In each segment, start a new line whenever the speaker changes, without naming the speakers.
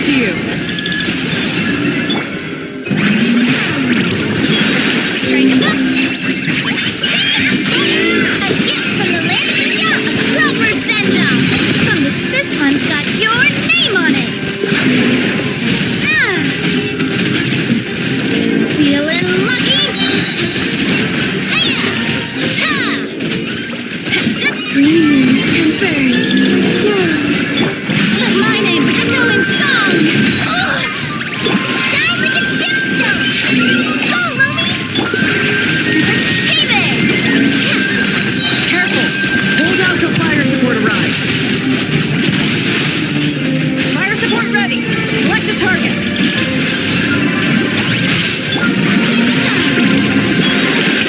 to you.
Strike up. A gift from the land beyond. A proper send-off. Promise this one's got your name on it. Feeling lucky? Hiya! Ha! Green converge. Let my name echo in song. Shine like a gemstone. Go, Lumi! Hey there!
Careful! Hold out till fire support arrives. Fire support ready. Select a target.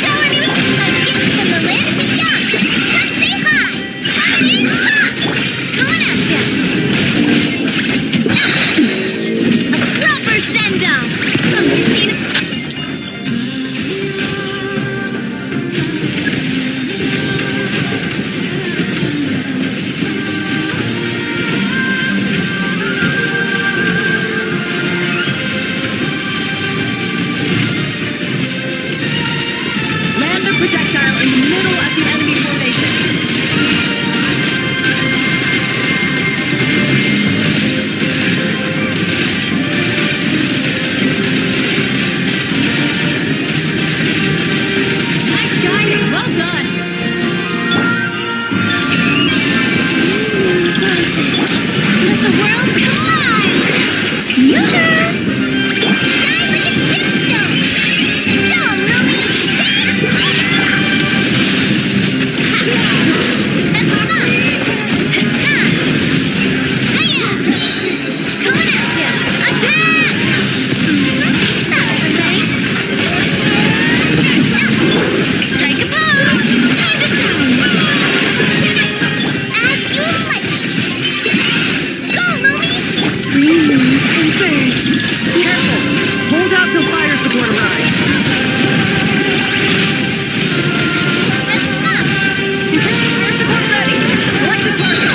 Showing you a gift from the land beyond. Come say hi. Coming in hot. Coming at ya. A proper send-off from the state of...
Land the projectile in the middle of the enemy formation. Nice guiding. Well done.
Let the world collide! Yoo-hoo! Shine like a gemstone! Go, Ruby! Hiya! Coming at ya! Attack! That's the thing! Strike a pose! Time to shine! As you like it! Go, Lumi! Green converge.
Careful! Hold out till fire support arrives. Fire support ready. Select a target.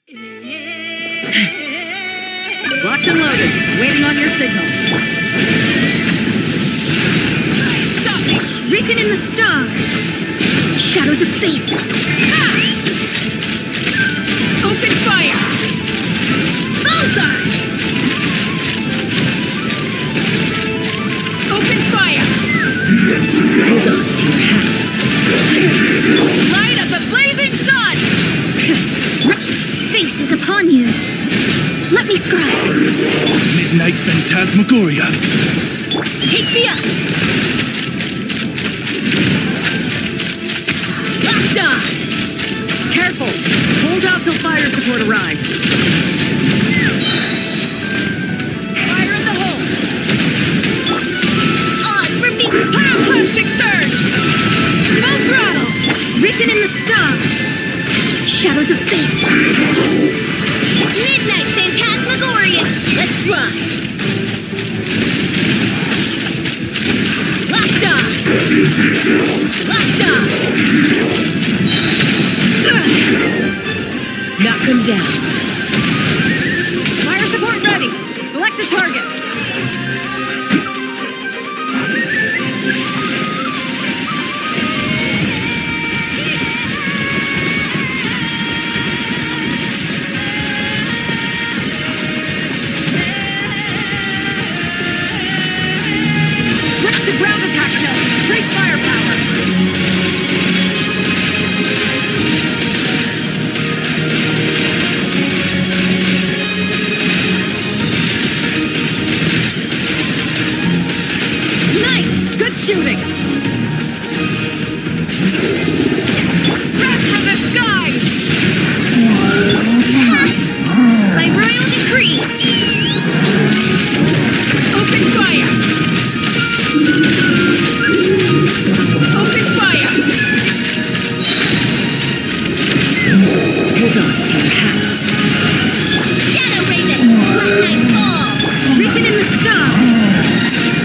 Locked and loaded. Waiting on your signal.
Written in the stars. Shadows of fate.
Open fire!
Bullseye!
Open fire!
Hold on to your hats.
Light of the blazing sun!
Fate is upon you. Let me scribe.
Midnight Phantasmagoria.
Take me up. Locked on.
Careful! Hold out till fire support arrives. Fire in the hole!
Oz for me.
Pyroclastic surge! Full throttle!
Written in the stars. Shadows of fate. Midnight Phantasmagoria. Let's run. Locked on. Locked on. Knock him down.
Fire support ready! Select a target! Switch to ground attack shell! Great firepower! Nice! Good shooting! Wrath from the skies!
By royal decree.
Open fire! Open fire!
Hold on to your hats. Shadow Raven. Let night fall. Written in the stars.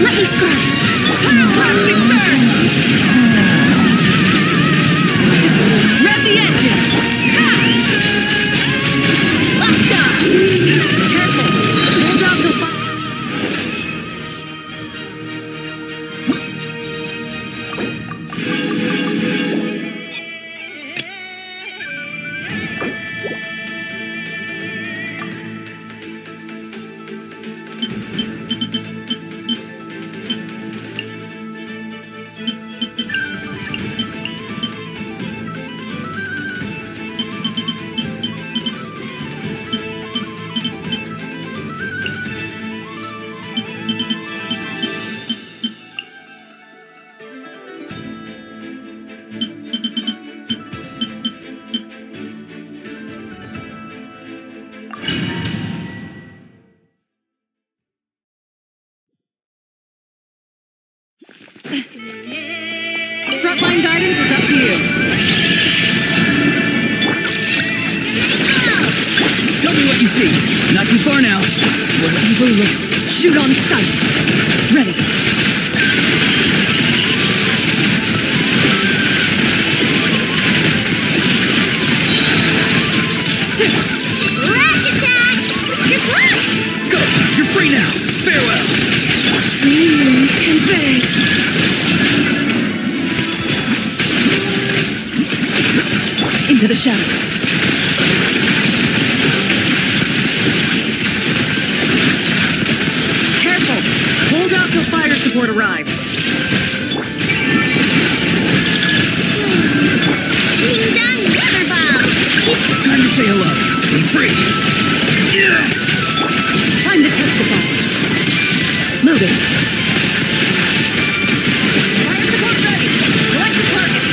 Let me scribe.
Pyroclastic surge! Rev the engines! Ha!
Locked on.
Careful! Hold out till fire... Frontline guidance is up to you.
Tell me what you see. Not too far now.
Wherever looks, shoot on sight. Ready.
Rash attack. You're blocked.
Go! You're free now! Farewell!
Converge.
Into the shadows. Careful! Hold out till fire support arrives.
Ding dong weather bomb.
Time to say hello. I'm free! Yeah.
Time to testify. Loaded. Fire support ready. Select the target.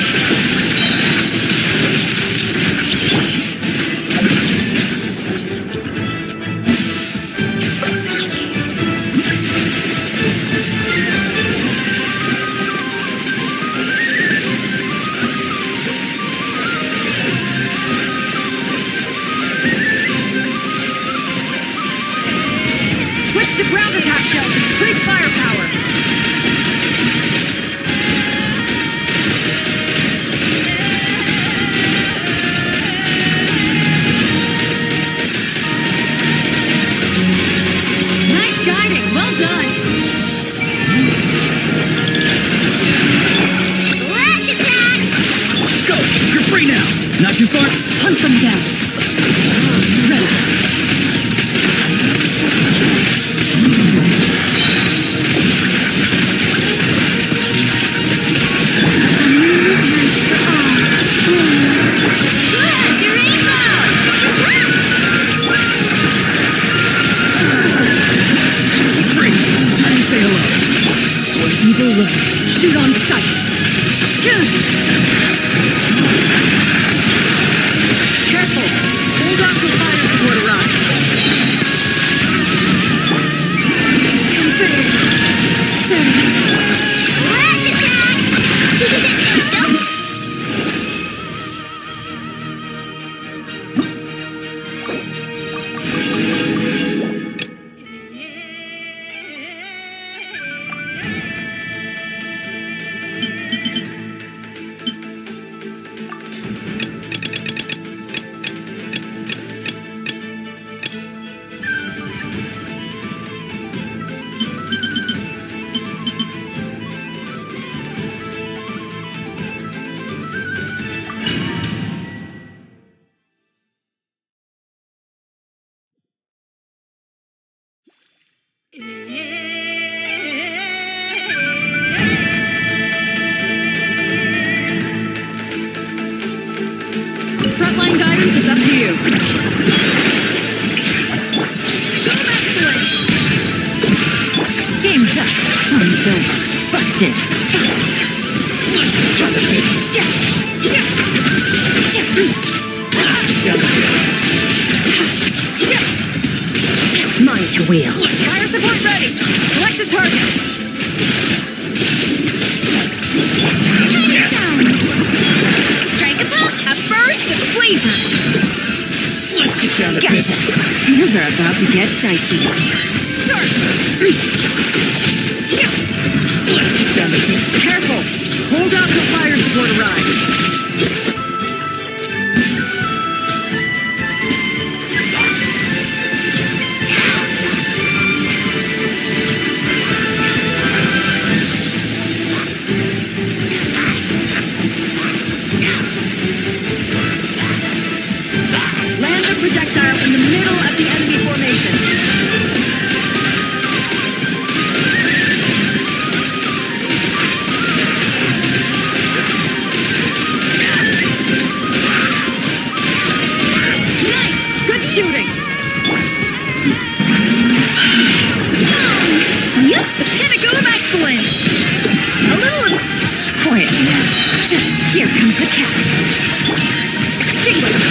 them down. Ready.
He's free. Time to say hello.
Evil lurks. Shoot on sight. Careful. Hold on to fire before it arrives. Converted. Savage.
Last attack! Go!
Frontline guidance is up to you. Game's up. Fun's over. Busted. Mine to wheel. Fire support ready. Select the target.
Time to shine! Strike a pop! A burst of flavor!
Let's get down to
Gotcha.
business.
Things are about to get dicey.
Let's get down to business.
Careful. Hold out till fire support arrives. Land the projectile in the middle of the enemy formation. Nice! Good shooting! Yep, the pinnacle of excellence! A little quiet now. Here comes the catch. Extinguish!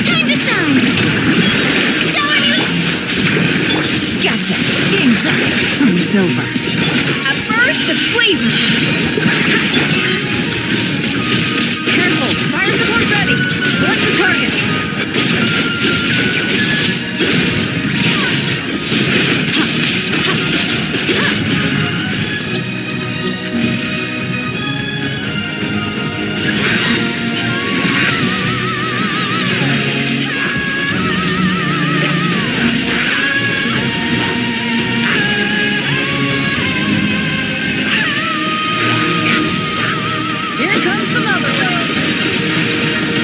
Time to shine! Showing you!
Gotcha. Game's up. Fun's over.
A burst of flavor!
Careful. Fire support ready. Select the target. Here comes the mother road.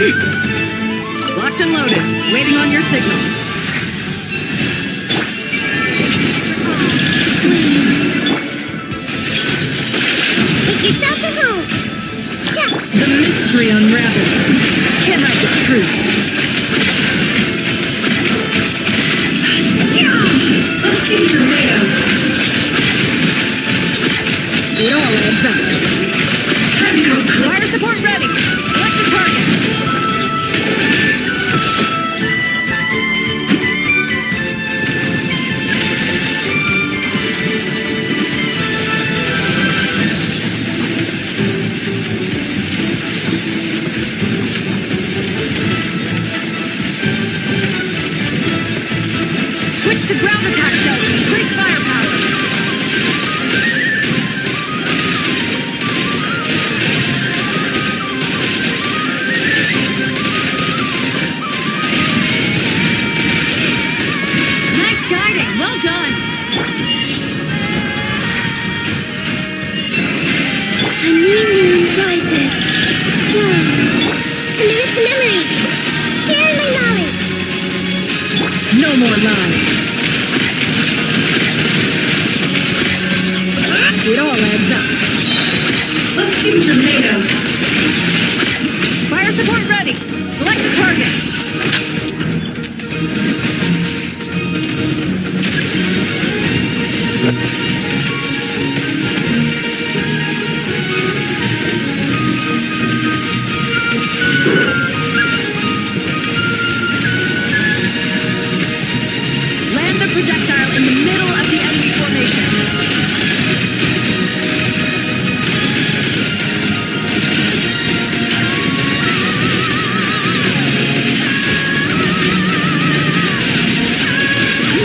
Locked and loaded, waiting on your signal.
Make yourselves at home.
The mystery unravels. Can't hide the truth. Let's see tomatoes. It all adds up. Fire support ready. Select the target. Switch to ground attack shell. Increase firepower. Nice guiding. Well done.
A new moon rises. A minute to memory. Share my knowledge.
No more lies. It all adds up. Let's see tomatoes. Fire support ready. Select the target. Land the projectile in the middle of the enemy formation.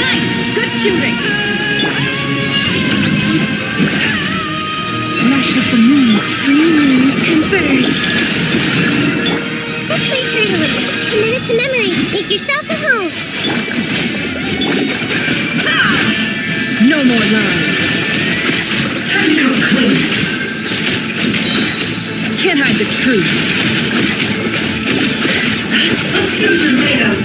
Nice! Good shooting!
Rush of the moon. Three moons converge. Let's play turn a little. A minute to memory. Make yourselves at home.
No more lies. Time to come clean. Can't hide the truth. Let's see tomatoes.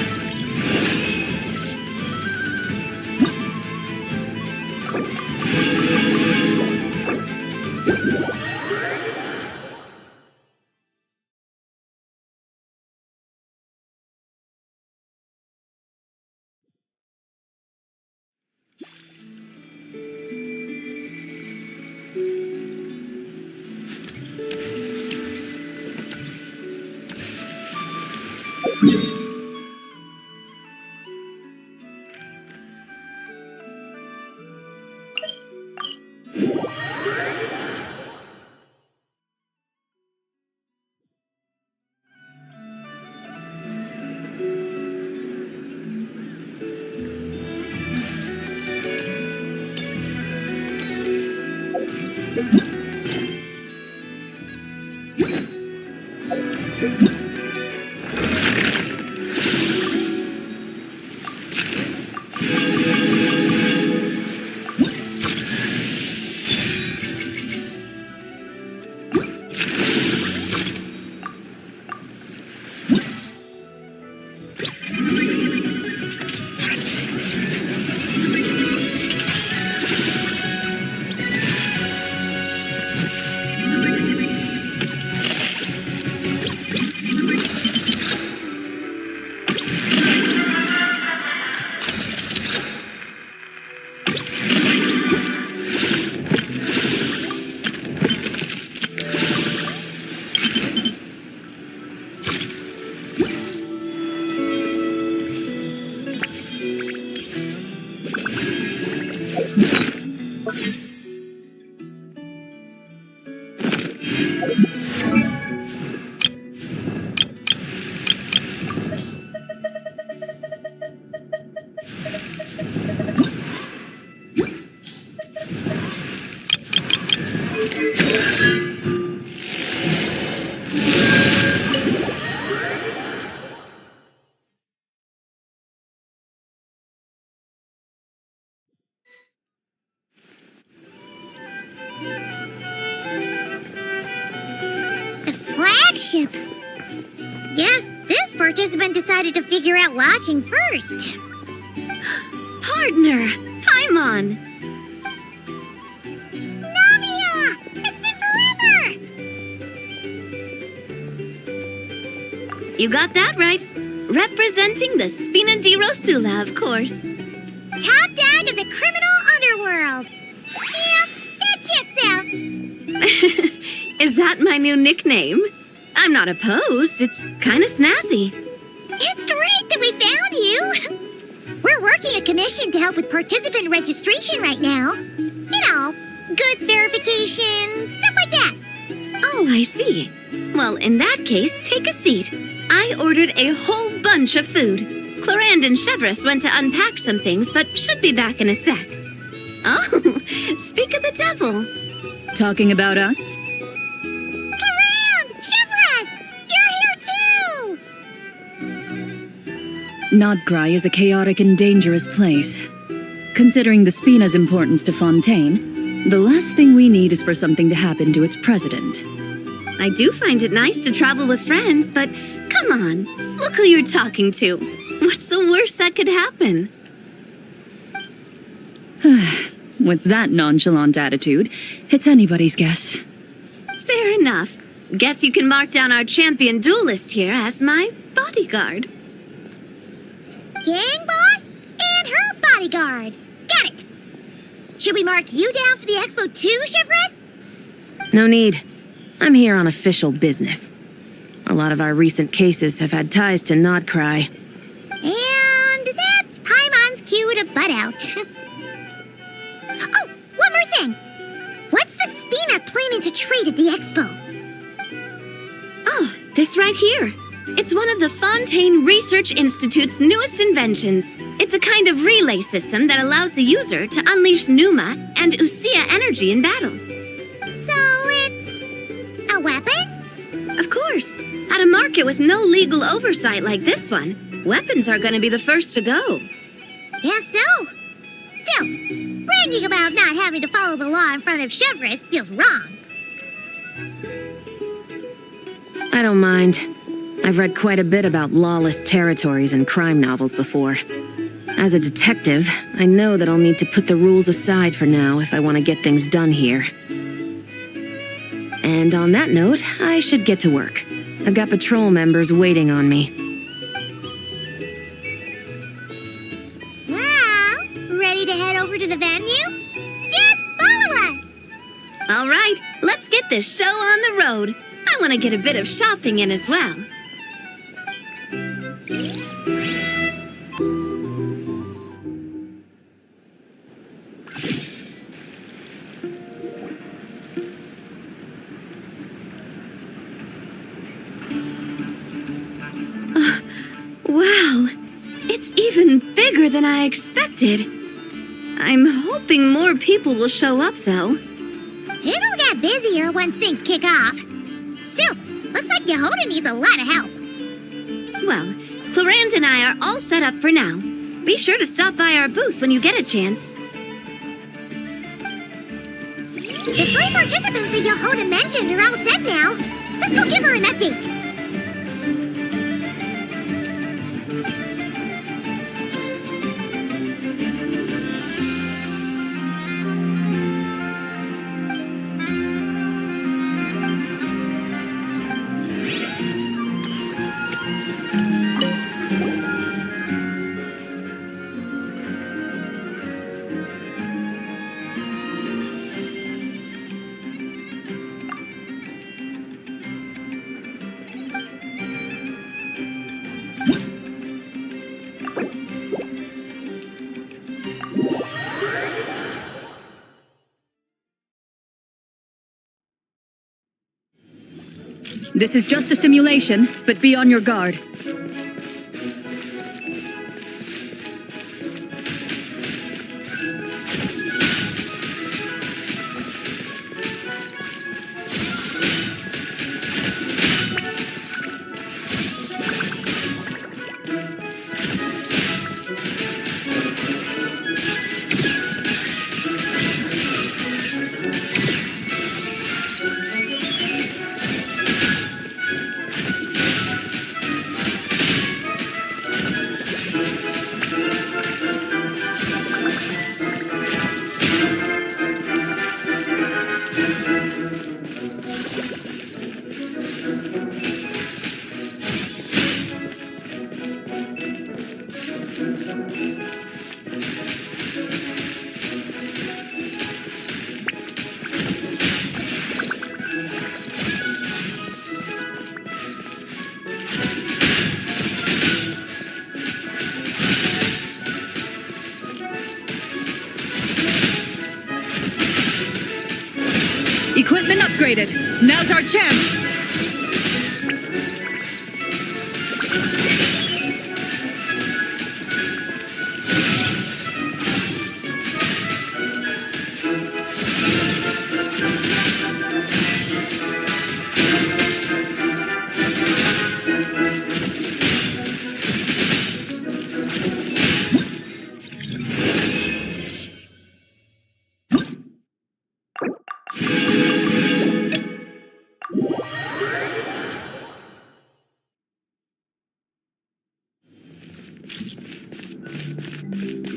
The flagship. Guess this participant decided to figure out lodging first.
Partner, Paimon.
Navia! It's been forever!
You got that right. Representing the Spina di Rosula, of course.
Top dog of the criminal underworld. Yeah, that checks out.
Is that my new nickname? I'm not opposed. It's kind of snazzy.
It's great that we found you. We're working a commission to help with participant registration right now. You know, goods verification, stuff like that.
Oh, I see. Well, in that case, take a seat. I ordered a whole bunch of food. Clorand and Chevreuse went to unpack some things, but should be back in a sec. Oh, speak of the devil.
Talking about us?
Clorand! Chevreuse! You're here too!
Nod-krai is a chaotic and dangerous place. Considering the Spina's importance to Fontaine, the last thing we need is for something to happen to its president.
I do find it nice to travel with friends, but come on, look who you're talking to. What's the worst that could happen?
With that nonchalant attitude, it's anybody's guess.
Fair enough. Guess you can mark down our champion duelist here as my bodyguard.
Gang boss and her bodyguard. Got it. Should we mark you down for the expo too, Chevreuse?
No need. I'm here on official business. A lot of our recent cases have had ties to nod-krai.
And that's Paimon's cue to butt out. Oh, one more thing. What's the Spina planning to trade at the expo?
Oh, this right here. It's one of the Fontaine Research Institute's newest inventions. It's a kind of relay system that allows the user to unleash Numa and Usia energy in battle.
So it's a weapon?
Of course. At a market with no legal oversight like this one, weapons are going to be the first to go.
Yeah, so. Still, bragging about not having to follow the law in front of Chevreuse feels wrong.
I don't mind. I've read quite a bit about lawless territories and crime novels before. As a detective, I know that I'll need to put the rules aside for now if I want to get things done here. And on that note, I should get to work. I've got patrol members waiting on me.
Well, ready to head over to the venue? Just follow us!
All right, let's get this show on the road. I want to get a bit of shopping in as well. Wow, it's even bigger than I expected. I'm hoping more people will show up, though.
It'll get busier once things kick off. Still, looks like Yehoda needs a lot of help.
Well, Clorand and I are all set up for now. Be sure to stop by our booth when you get a chance.
The 3 participants that Yehoda mentioned are all set now. Let's go give her an update.
This is just a simulation, but be on your guard. upgraded. Now's our chance!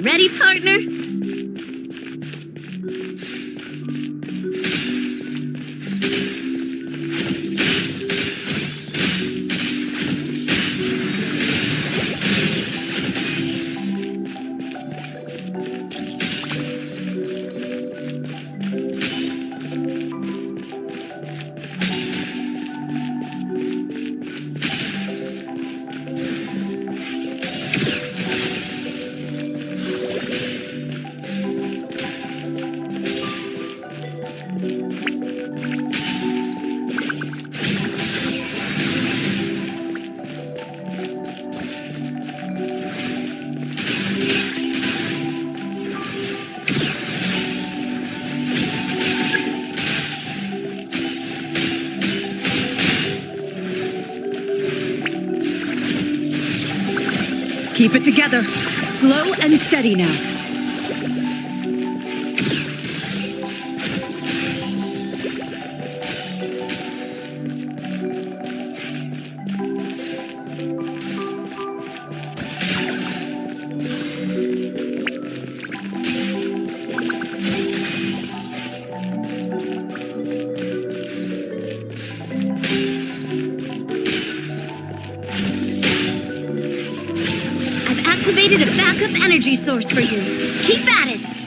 Ready, partner?
Keep it together. Slow and steady now.
Activated a backup energy source for you. Keep at it!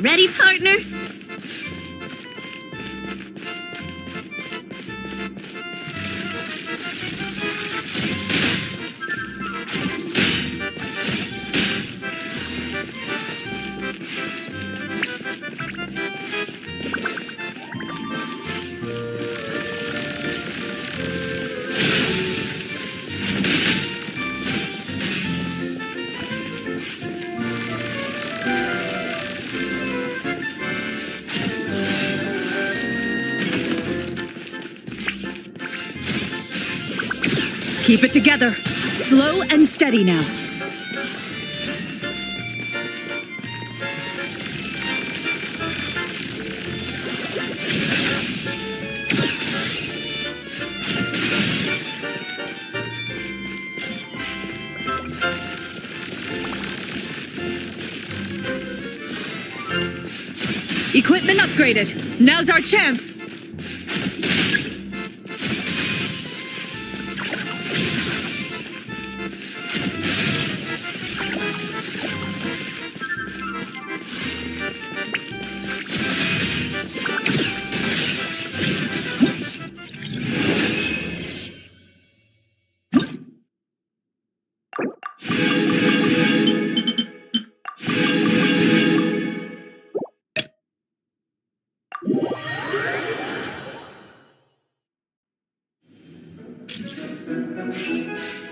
Ready, partner?
Keep it together. Slow and steady now. Equipment upgraded. Now's our chance.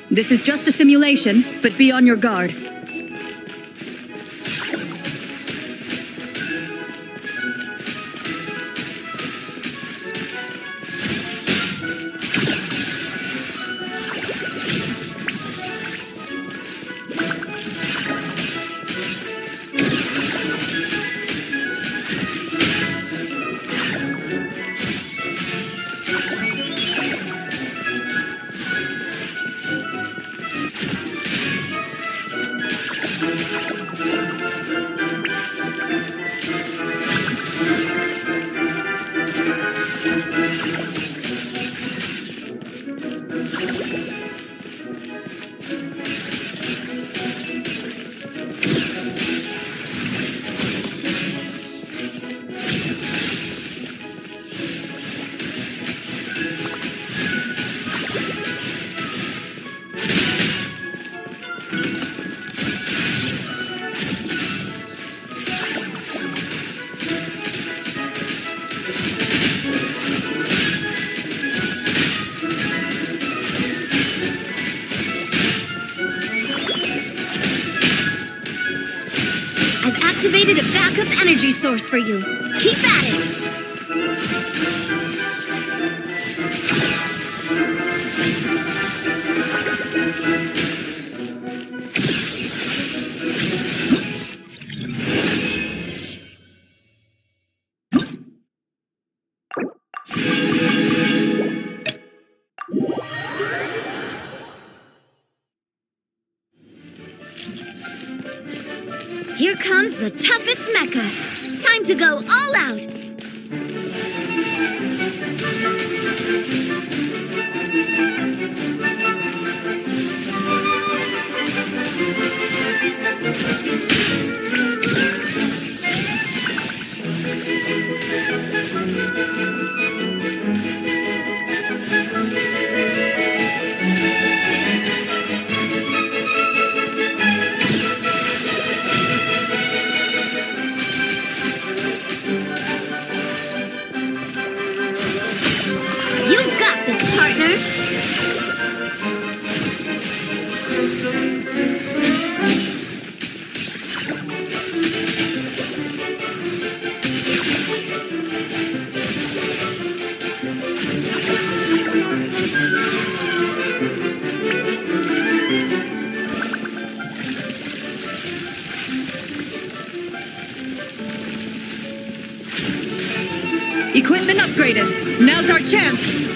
This is just a simulation, but be on your guard.
I've activated a backup energy source for you. Keep at it! Here comes the toughest mecha. Time to go all out. You've got this, partner.
Equipment upgraded. Now's our chance.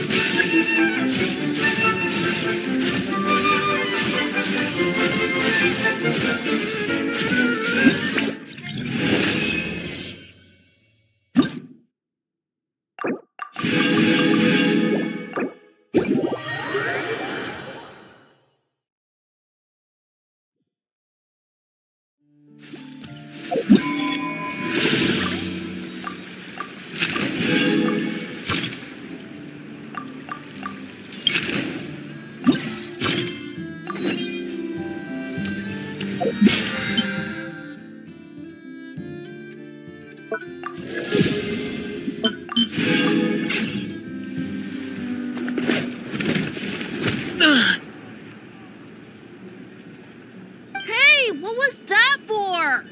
Hey, what was that for?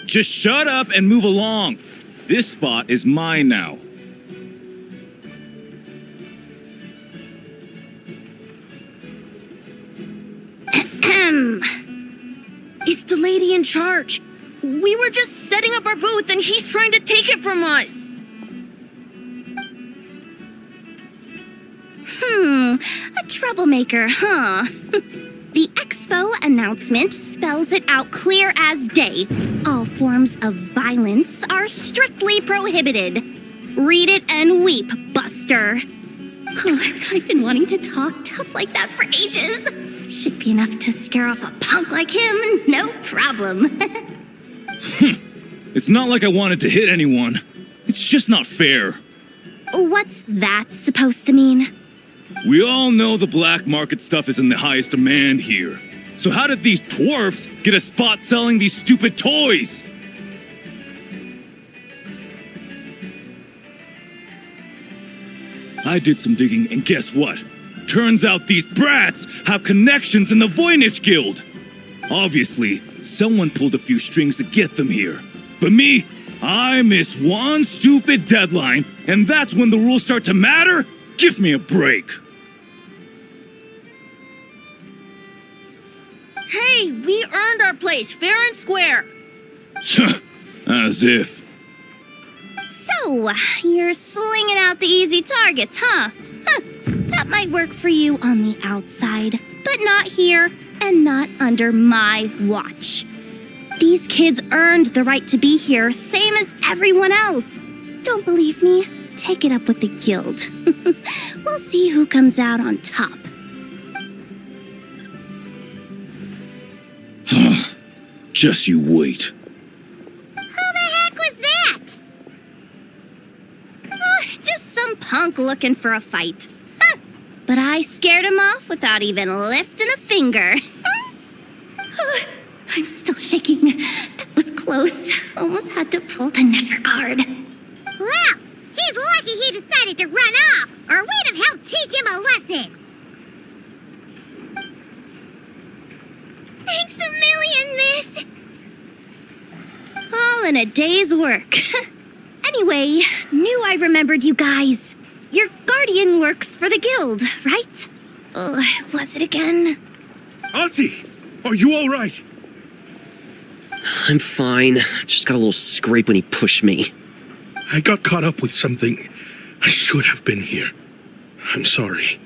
Just shut up and move along. This spot is mine now.
It's the lady in charge. We were just setting up our booth and he's trying to take it from us. A troublemaker, huh? The expo announcement spells it out clear as day. All forms of violence are strictly prohibited. Read it and weep, Buster. I've been wanting to talk tough like that for ages. Should be enough to scare off a punk like him, no problem.
It's not like I wanted to hit anyone. It's just not fair.
What's that supposed to mean?
We all know the black market stuff is in the highest demand here. So how did these dwarfs get a spot selling these stupid toys? I did some digging, and guess what? Turns out these brats have connections in the Voynich Guild. Obviously, someone pulled a few strings to get them here. But me, I miss one stupid deadline, and that's when the rules start to matter? Give me a break.
Hey, we earned our place, fair and square.
As if.
So, you're slinging out the easy targets, huh? That might work for you on the outside, but not here and not under my watch. These kids earned the right to be here, same as everyone else. Don't believe me? Take it up with the guild. We'll see who comes out on top.
Just you wait.
Who the heck was that?
Just some punk looking for a fight. But I scared him off without even lifting a finger.
shaking. That was close. Almost had to pull the never guard. Well, he's lucky he decided to run off, or we'd have helped teach him a lesson. Thanks a million, miss. All in a day's work. Anyway, knew I remembered you guys. Your guardian works for the guild, right? Who was it again?
Auntie, are you all right?
I'm fine. Just got a little scrape when he pushed me.
I got caught up with something. I should have been here. I'm sorry.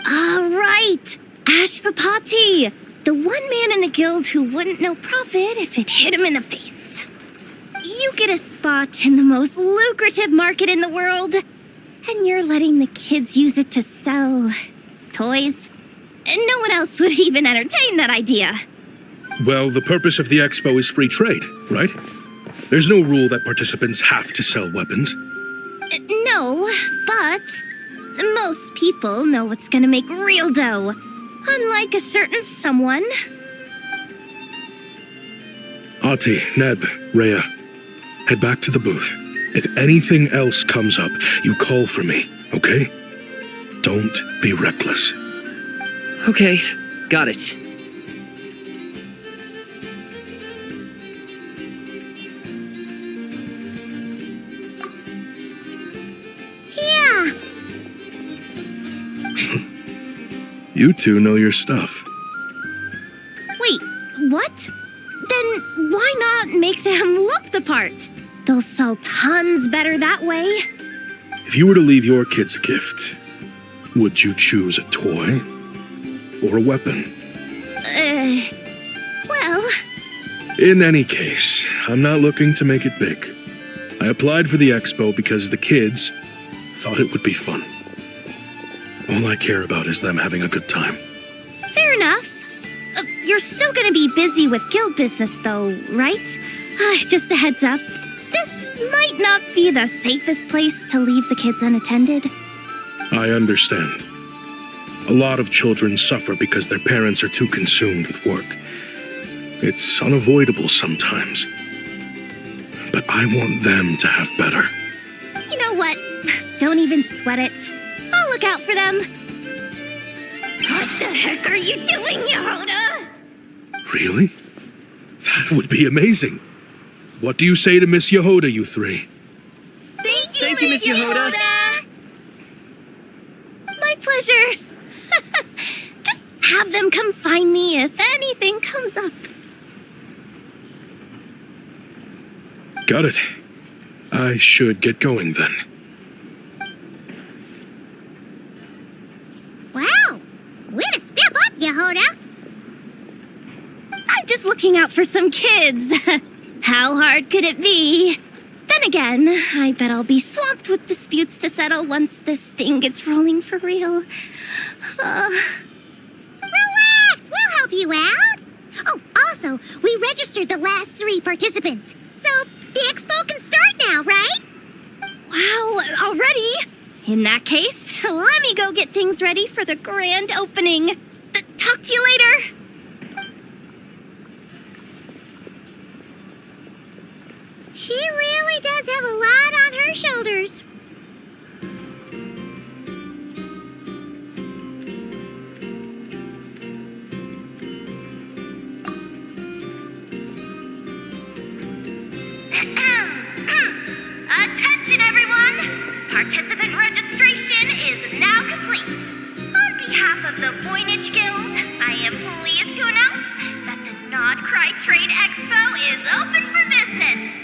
Right. Ashvapati. The one man in the guild who wouldn't know profit if it hit him in the face. You get a spot in the most lucrative market in the world, and you're letting the kids use it to sell toys. And no one else would even entertain that idea.
Well, the purpose of the expo is free trade, right? There's no rule that participants have to sell weapons.
No, but most people know what's gonna make real dough. Unlike a certain someone.
Ati, Neb, Rhea, head back to the booth. If anything else comes up, you call for me, okay? Don't be reckless.
Okay, got it.
Yeah.
You two know your stuff.
Wait, what? Then why not make them look the part? They'll sell tons better that way.
If you were to leave your kids a gift, would you choose a toy or a weapon?
Well...
In any case, I'm not looking to make it big. I applied for the expo because the kids thought it would be fun. All I care about is them having a good time.
Fair enough. You're still gonna be busy with guild business though, right? Just a heads up. This might not be the safest place to leave the kids unattended.
I understand. A lot of children suffer because their parents are too consumed with work. It's unavoidable sometimes. But I want them to have better.
You know what? Don't even sweat it. I'll look out for them. What the heck are you doing, Yehoda?
Really? That would be amazing. What do you say to Miss Yehoda, you three?
Thank you, Miss Yehoda. My pleasure. Just have them come find me if anything comes up.
Got it. I should get going then.
Wow! Way to step up, Yehoda! I'm just looking out for some kids. How hard could it be? Then again, I bet I'll be swamped with disputes to settle once this thing gets rolling for real. Relax! We'll help you out! Oh, also, we registered the last 3 participants. So, the expo can start now, right? Wow, already? In that case, let me go get things ready for the grand opening. Talk to you later. She really does have a lot on her shoulders.
Attention, everyone! Participant registration is now complete. On behalf of the Voynich Guild, I am pleased to announce that the nod-krai Trade Expo is open for business.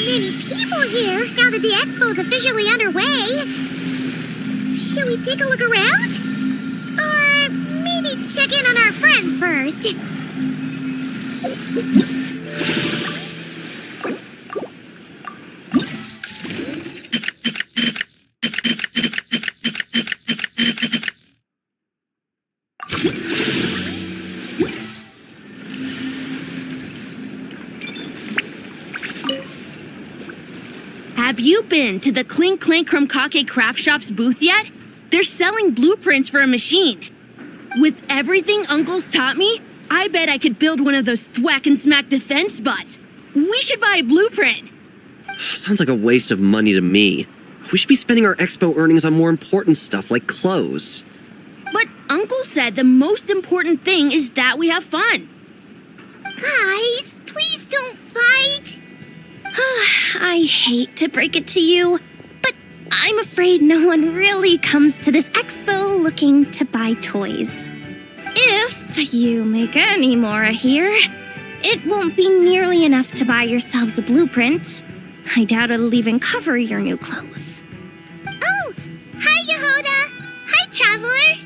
many people here now that the expo's officially underway. Should we take a look around? Or maybe check in on our friends first?
Have you been to the Clink Clank Krumkake Craft Shop's booth yet? They're selling blueprints for a machine. With everything Uncle's taught me, I bet I could build one of those thwack and smack defense bots. We should buy a blueprint.
Sounds like a waste of money to me. We should be spending our expo earnings on more important stuff like clothes.
But Uncle said the most important thing is that we have fun.
Guys, please don't fight.
I hate to break it to you, but I'm afraid no one really comes to this expo looking to buy toys. If you make any more here, it won't be nearly enough to buy yourselves a blueprint. I doubt it'll even cover your new clothes.
Oh, hi, Yehuda. Hi, Traveler.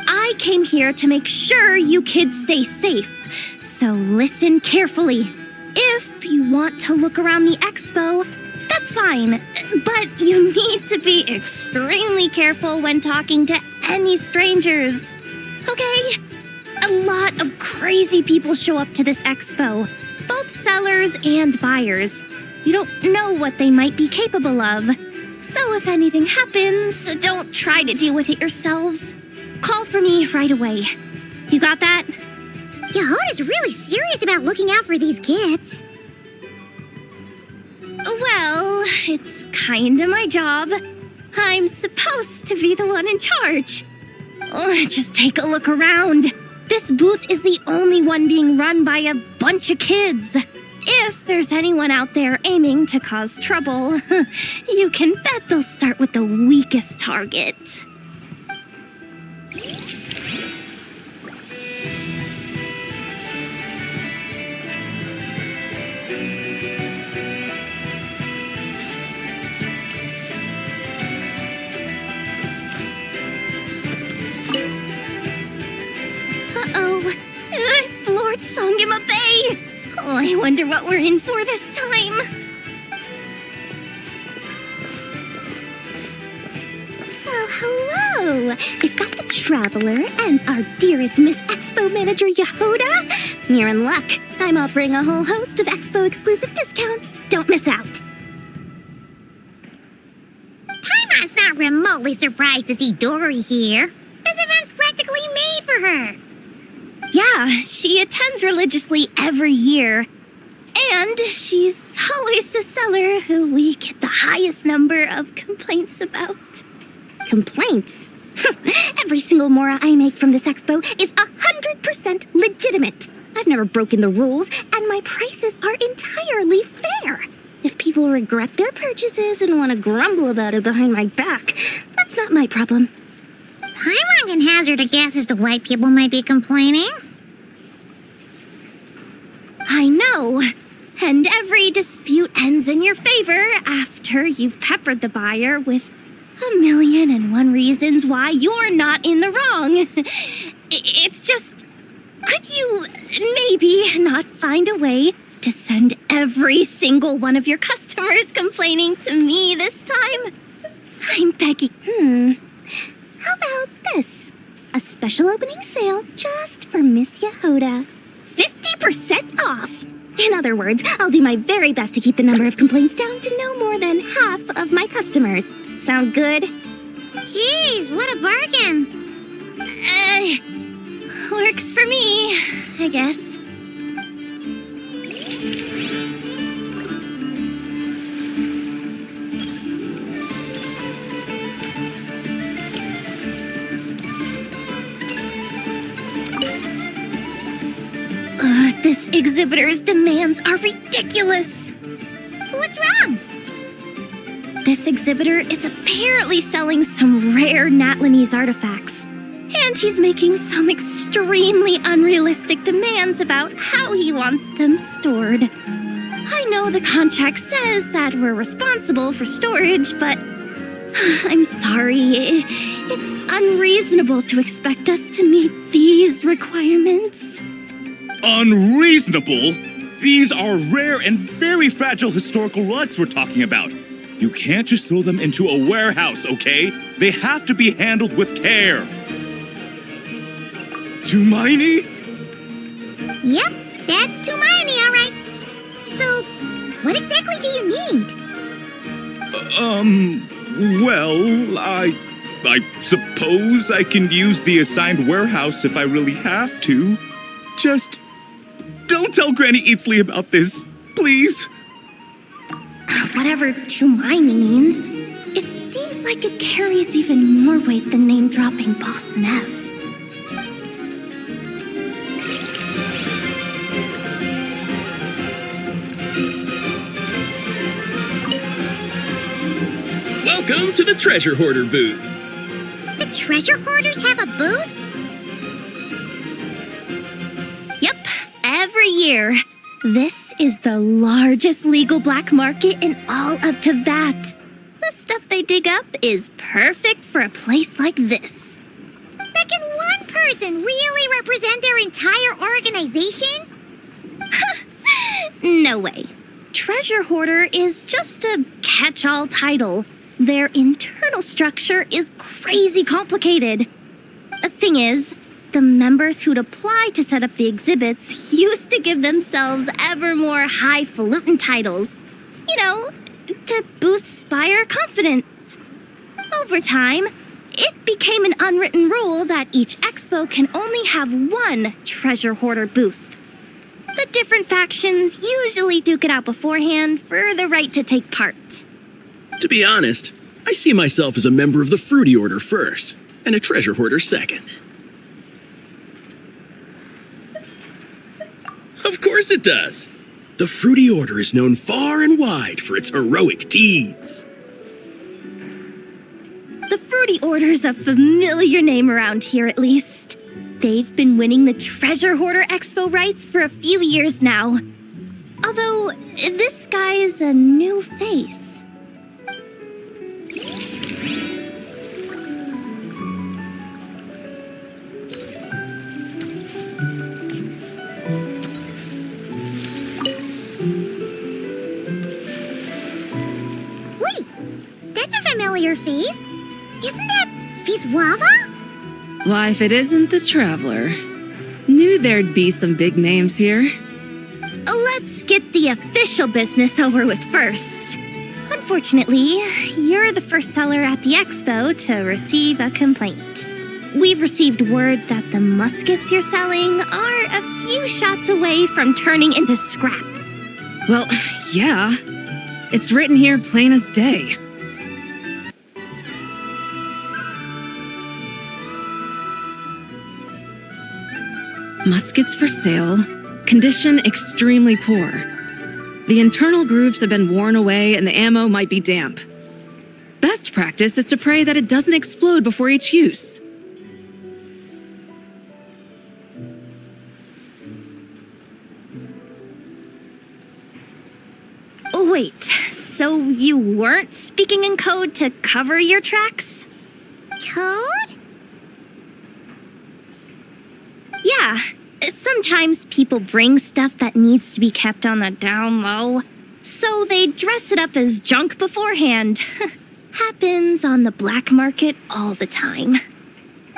I came here to make sure you kids stay safe, so listen carefully. If you want to look around the expo, that's fine, but you need to be extremely careful when talking to any strangers, okay? A lot of crazy people show up to this expo, both sellers and buyers. You don't know what they might be capable of. So if anything happens, don't try to deal with it yourselves. Call for me right away. You got that?
Yehuda's really serious about looking out for these kids.
Well, it's kinda my job. I'm supposed to be the one in charge. Oh, just take a look around. This booth is the only one being run by a bunch of kids. If there's anyone out there aiming to cause trouble, you can bet they'll start with the weakest target. Uh-oh, it's Lord Songyama Bay! Oh, I wonder what we're in for this time. Well, hello! Is that the Traveler and our dearest Miss Expo Manager Yehuda? You're in luck. I'm offering a whole host of Expo exclusive discounts. Don't miss out.
Paimon's not remotely surprised to see Dory here. This event's practically made for her.
Yeah, she attends religiously every year. And she's always the seller who we get the highest number of complaints about. Complaints? Every single mora I make from this expo is 100% legitimate. I've never broken the rules, and my prices are entirely fair. If people regret their purchases and want to grumble about it behind my back, that's not my problem.
Paimon can hazard a guess as to why people might be complaining.
I know. And every dispute ends in your favor after you've peppered the buyer with 1,000,001 reasons why you're not in the wrong. It's just, could you maybe not find a way to send every single one of your customers complaining to me this time? I'm begging. How about this? A special opening sale just for Miss Yehuda. 50% off! In other words, I'll do my very best to keep the number of complaints down to no more than half of my customers. Sound good?
Jeez, what a bargain.
Works for me, I guess. This exhibitor's demands are ridiculous.
What's wrong?
This exhibitor is apparently selling some rare Natlanese artifacts. And he's making some extremely unrealistic demands about how he wants them stored. I know the contract says that we're responsible for storage, but I'm sorry. It's unreasonable to expect us to meet these requirements.
Unreasonable? These are rare and very fragile historical relics we're talking about. You can't just throw them into a warehouse, okay? They have to be handled with care. Tumaini?
Yep, that's Tumaini, all right. So, what exactly do you need?
Well, I suppose I can use the assigned warehouse if I really have to. Just don't tell Granny Eatsley about this, please.
Whatever Tumaini means, it seems like it carries even more weight than name-dropping Boss Neff.
Welcome to the Treasure Hoarder booth.
The treasure hoarders have a booth?
Yep, every year. This is the largest legal black market in all of Teyvat. The stuff they dig up is perfect for a place like this.
But can one person really represent their entire organization?
No way. Treasure Hoarder is just a catch-all title. Their internal structure is crazy complicated. The thing is, the members who'd apply to set up the exhibits used to give themselves ever more highfalutin titles. You know, to boost buyer confidence. Over time, it became an unwritten rule that each expo can only have one treasure hoarder booth. The different factions usually duke it out beforehand for the right to take part.
To be honest, I see myself as a member of the Fruity Order first, and a treasure hoarder second. Of course it does. The Fruity Order is known far and wide for its heroic deeds.
The Fruity Order's a familiar name around here, at least. They've been winning the Treasure Hoarder Expo rights for a few years now. Although, this guy's a new face.
Wait, that's a familiar face. Isn't that Viswava?
Why, if it isn't the Traveler. Knew there'd be some big names here.
Let's get the official business over with first. Unfortunately, you're the first seller at the expo to receive a complaint. We've received word that the muskets you're selling are a few shots away from turning into scrap.
Well, yeah. It's written here plain as day. Muskets for sale. Condition extremely poor. The internal grooves have been worn away and the ammo might be damp. Best practice is to pray that it doesn't explode before each use.
Wait, so you weren't speaking in code to cover your tracks?
Code?
Yeah, sometimes people bring stuff that needs to be kept on the down low, so they dress it up as junk beforehand. Happens on the black market all the time.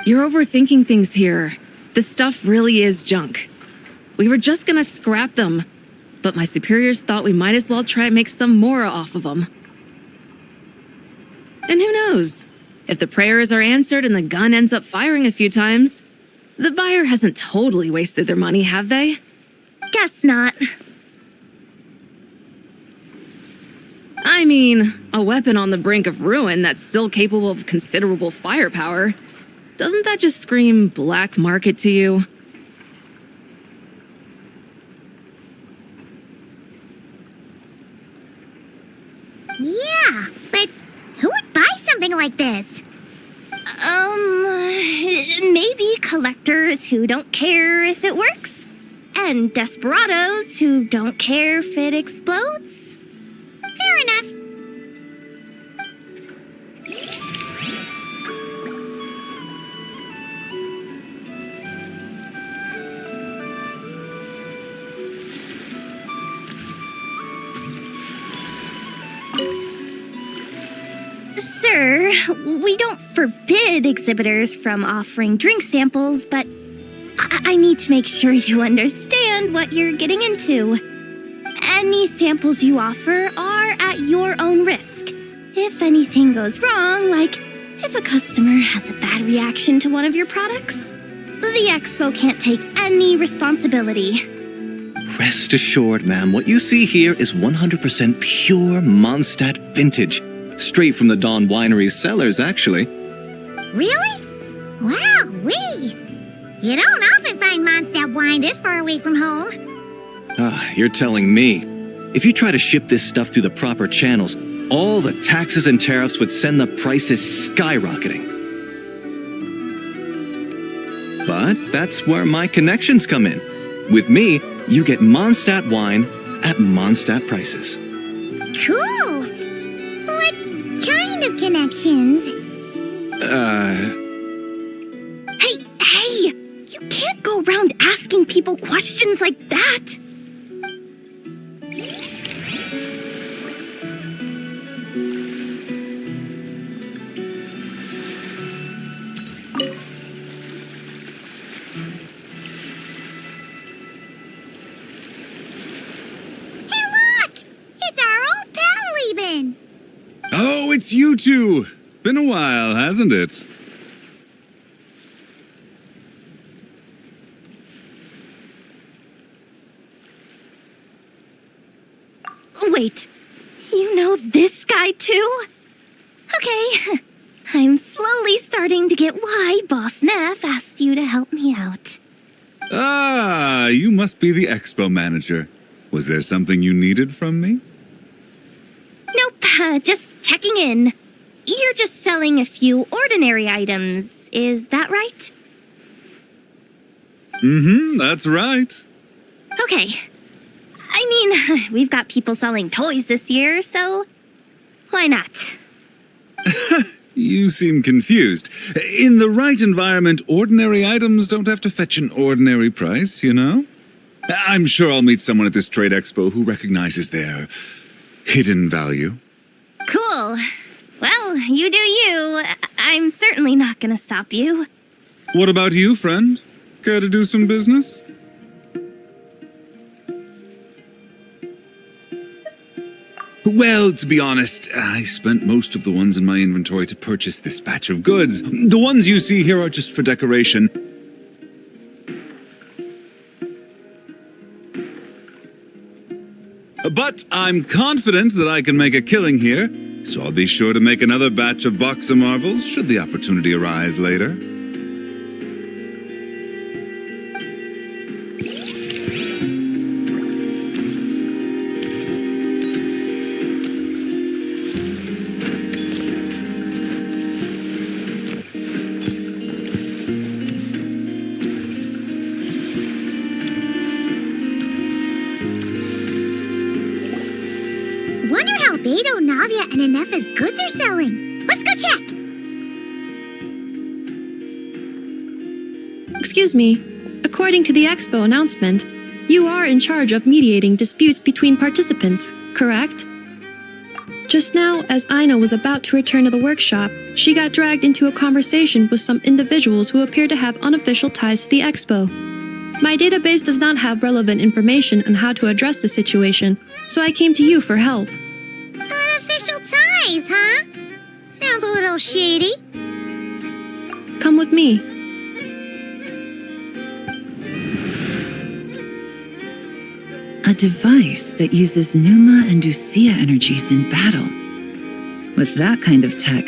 You're overthinking things here. This stuff really is junk. We were just gonna scrap them, but my superiors thought we might as well try and make some more off of them. And who knows? If the prayers are answered and the gun ends up firing a few times, the buyer hasn't totally wasted their money, have they?
Guess not.
I mean, a weapon on the brink of ruin that's still capable of considerable firepower. Doesn't that just scream black market to you?
Yeah, but who would buy something like this?
Maybe collectors who don't care if it works. and desperados who don't care if it explodes.
Fair enough.
Sir, we don't forbid exhibitors from offering drink samples, but I need to make sure you understand what you're getting into. Any samples you offer are at your own risk. If anything goes wrong, like if a customer has a bad reaction to one of your products, the expo can't take any responsibility.
Rest assured, ma'am, what you see here is 100% pure Mondstadt vintage. Straight from the Dawn Winery's cellars, actually.
Really? Wow, wee! You don't often find Mondstadt wine this far away from home.
You're telling me. If you try to ship this stuff through the proper channels, all the taxes and tariffs would send the prices skyrocketing. But that's where my connections come in. With me, you get Mondstadt wine at Mondstadt prices.
Cool! What kind of connections?
Hey! You can't go around asking people questions like that!
Hey, look! It's our old pal, Lieben!
Oh, it's you two! Been a while, hasn't it?
Wait, you know this guy too? Okay, I'm slowly starting to get why Boss Neff asked you to help me out.
Ah, you must be the expo manager. Was there something you needed from me?
Nope, just checking in. You're just selling a few ordinary items, is that right?
That's right.
Okay. I mean, we've got people selling toys this year, so why not?
You seem confused. In the right environment, ordinary items don't have to fetch an ordinary price, you know? I'm sure I'll meet someone at this trade expo who recognizes their hidden value.
Cool. Well, you do you. I'm certainly not gonna stop you.
What about you, friend? Care to do some business? Well, to be honest, I spent most of the ones in my inventory to purchase this batch of goods. The ones you see here are just for decoration. But I'm confident that I can make a killing here, so I'll be sure to make another batch of Box of Marvels should the opportunity arise later.
Wonder how Beto, Navia, and Anefa's goods are selling. Let's go check!
Excuse me. According to the expo announcement, you are in charge of mediating disputes between participants, correct? Just now, as Aina was about to return to the workshop, she got dragged into a conversation with some individuals who appear to have unofficial ties to the expo. My database does not have relevant information on how to address the situation, so I came to you for help.
Unofficial ties, huh? Sounds a little shady.
Come with me.
A device that uses Pneuma and Ducia energies in battle. With that kind of tech,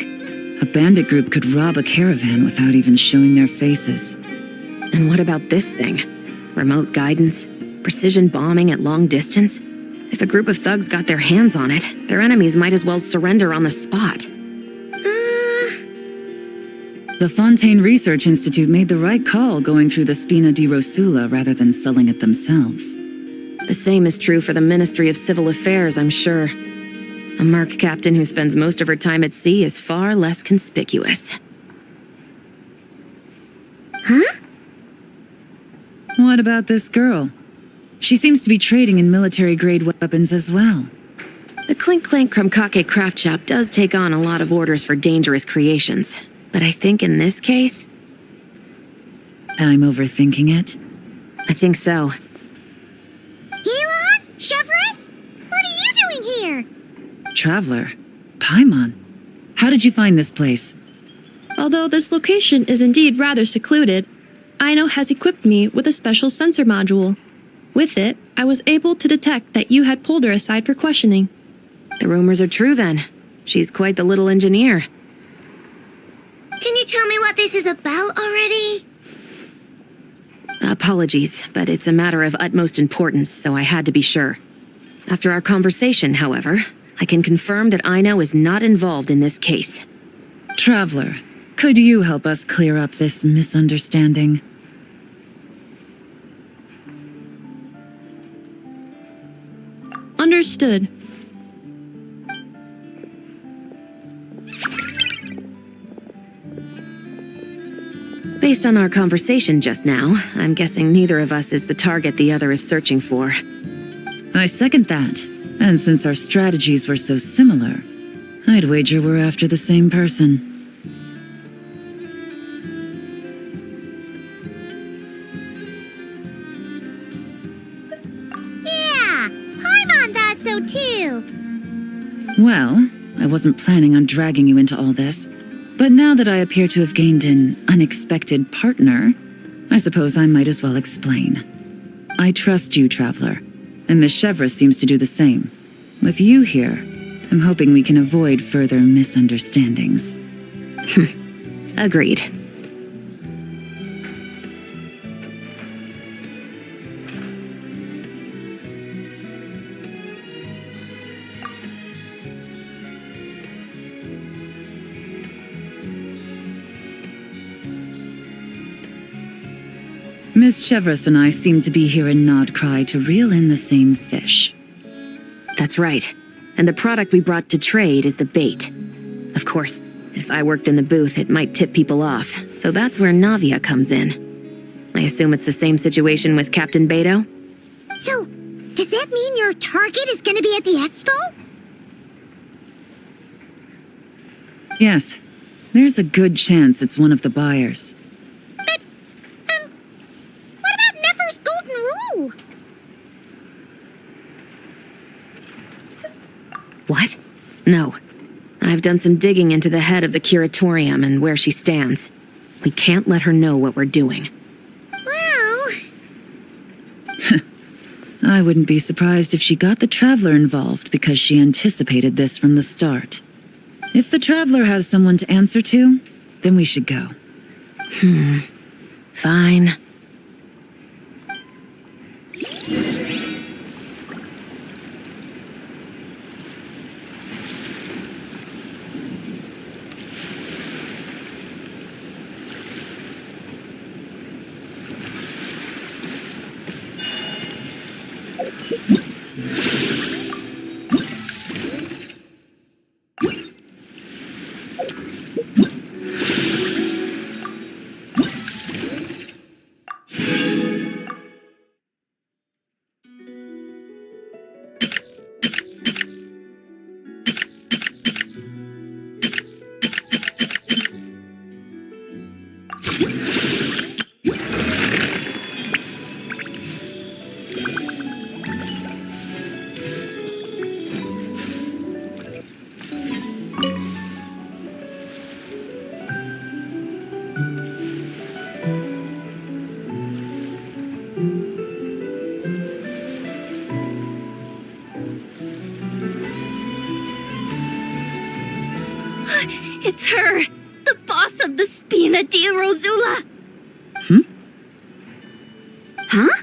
a bandit group could rob a caravan without even showing their faces.
And what about this thing? Remote guidance? Precision bombing at long distance? If a group of thugs got their hands on it, their enemies might as well surrender on the spot.
The Fontaine Research Institute made the right call going through the Spina di Rosula rather than selling it themselves.
The same is true for the Ministry of Civil Affairs, I'm sure. A merc captain who spends most of her time at sea is far less conspicuous.
Huh?
What about this girl? She seems to be trading in military-grade weapons as well.
The Clink Clank Krumkake craft shop does take on a lot of orders for dangerous creations, but I think in this case...
I'm overthinking it?
I think so.
Elon? Chevrolet? What are you doing here?
Traveler? Paimon? How did you find this place?
Although this location is indeed rather secluded, Aino has equipped me with a special sensor module. With it, I was able to detect that you had pulled her aside for questioning.
The rumors are true then. She's quite the little engineer.
Can you tell me what this is about already?
Apologies, but it's a matter of utmost importance, so I had to be sure. After our conversation, however, I can confirm that Aino is not involved in this case.
Traveler, could you help us clear up this misunderstanding?
Understood.
Based on our conversation just now, I'm guessing neither of us is the target the other is searching for.
I second that. And since our strategies were so similar, I'd wager we're after the same person.
Yeah, Paimon thought so too.
Well, I wasn't planning on dragging you into all this, but now that I appear to have gained an unexpected partner, I suppose I might as well explain. I trust you, Traveler, and Miss Chevrolet seems to do the same. With you here, I'm hoping we can avoid further misunderstandings.
Agreed.
Miss Chevrolet and I seem to be here in nod-krai to reel in the same fish.
That's right. And the product we brought to trade is the bait. Of course, if I worked in the booth, it might tip people off, so that's where Navia comes in. I assume it's the same situation with Captain Beto?
So, does that mean your target is gonna be at the expo?
Yes, there's a good chance it's one of the buyers.
But, what about Nefer's golden rule?
What? No. I've done some digging into the head of the curatorium and where she stands. We can't let her know what we're doing.
Well...
I wouldn't be surprised if she got the Traveler involved because she anticipated this from the start. If the Traveler has someone to answer to, then we should go.
Fine.
It's her! The boss of the Spina di Rosula! Huh?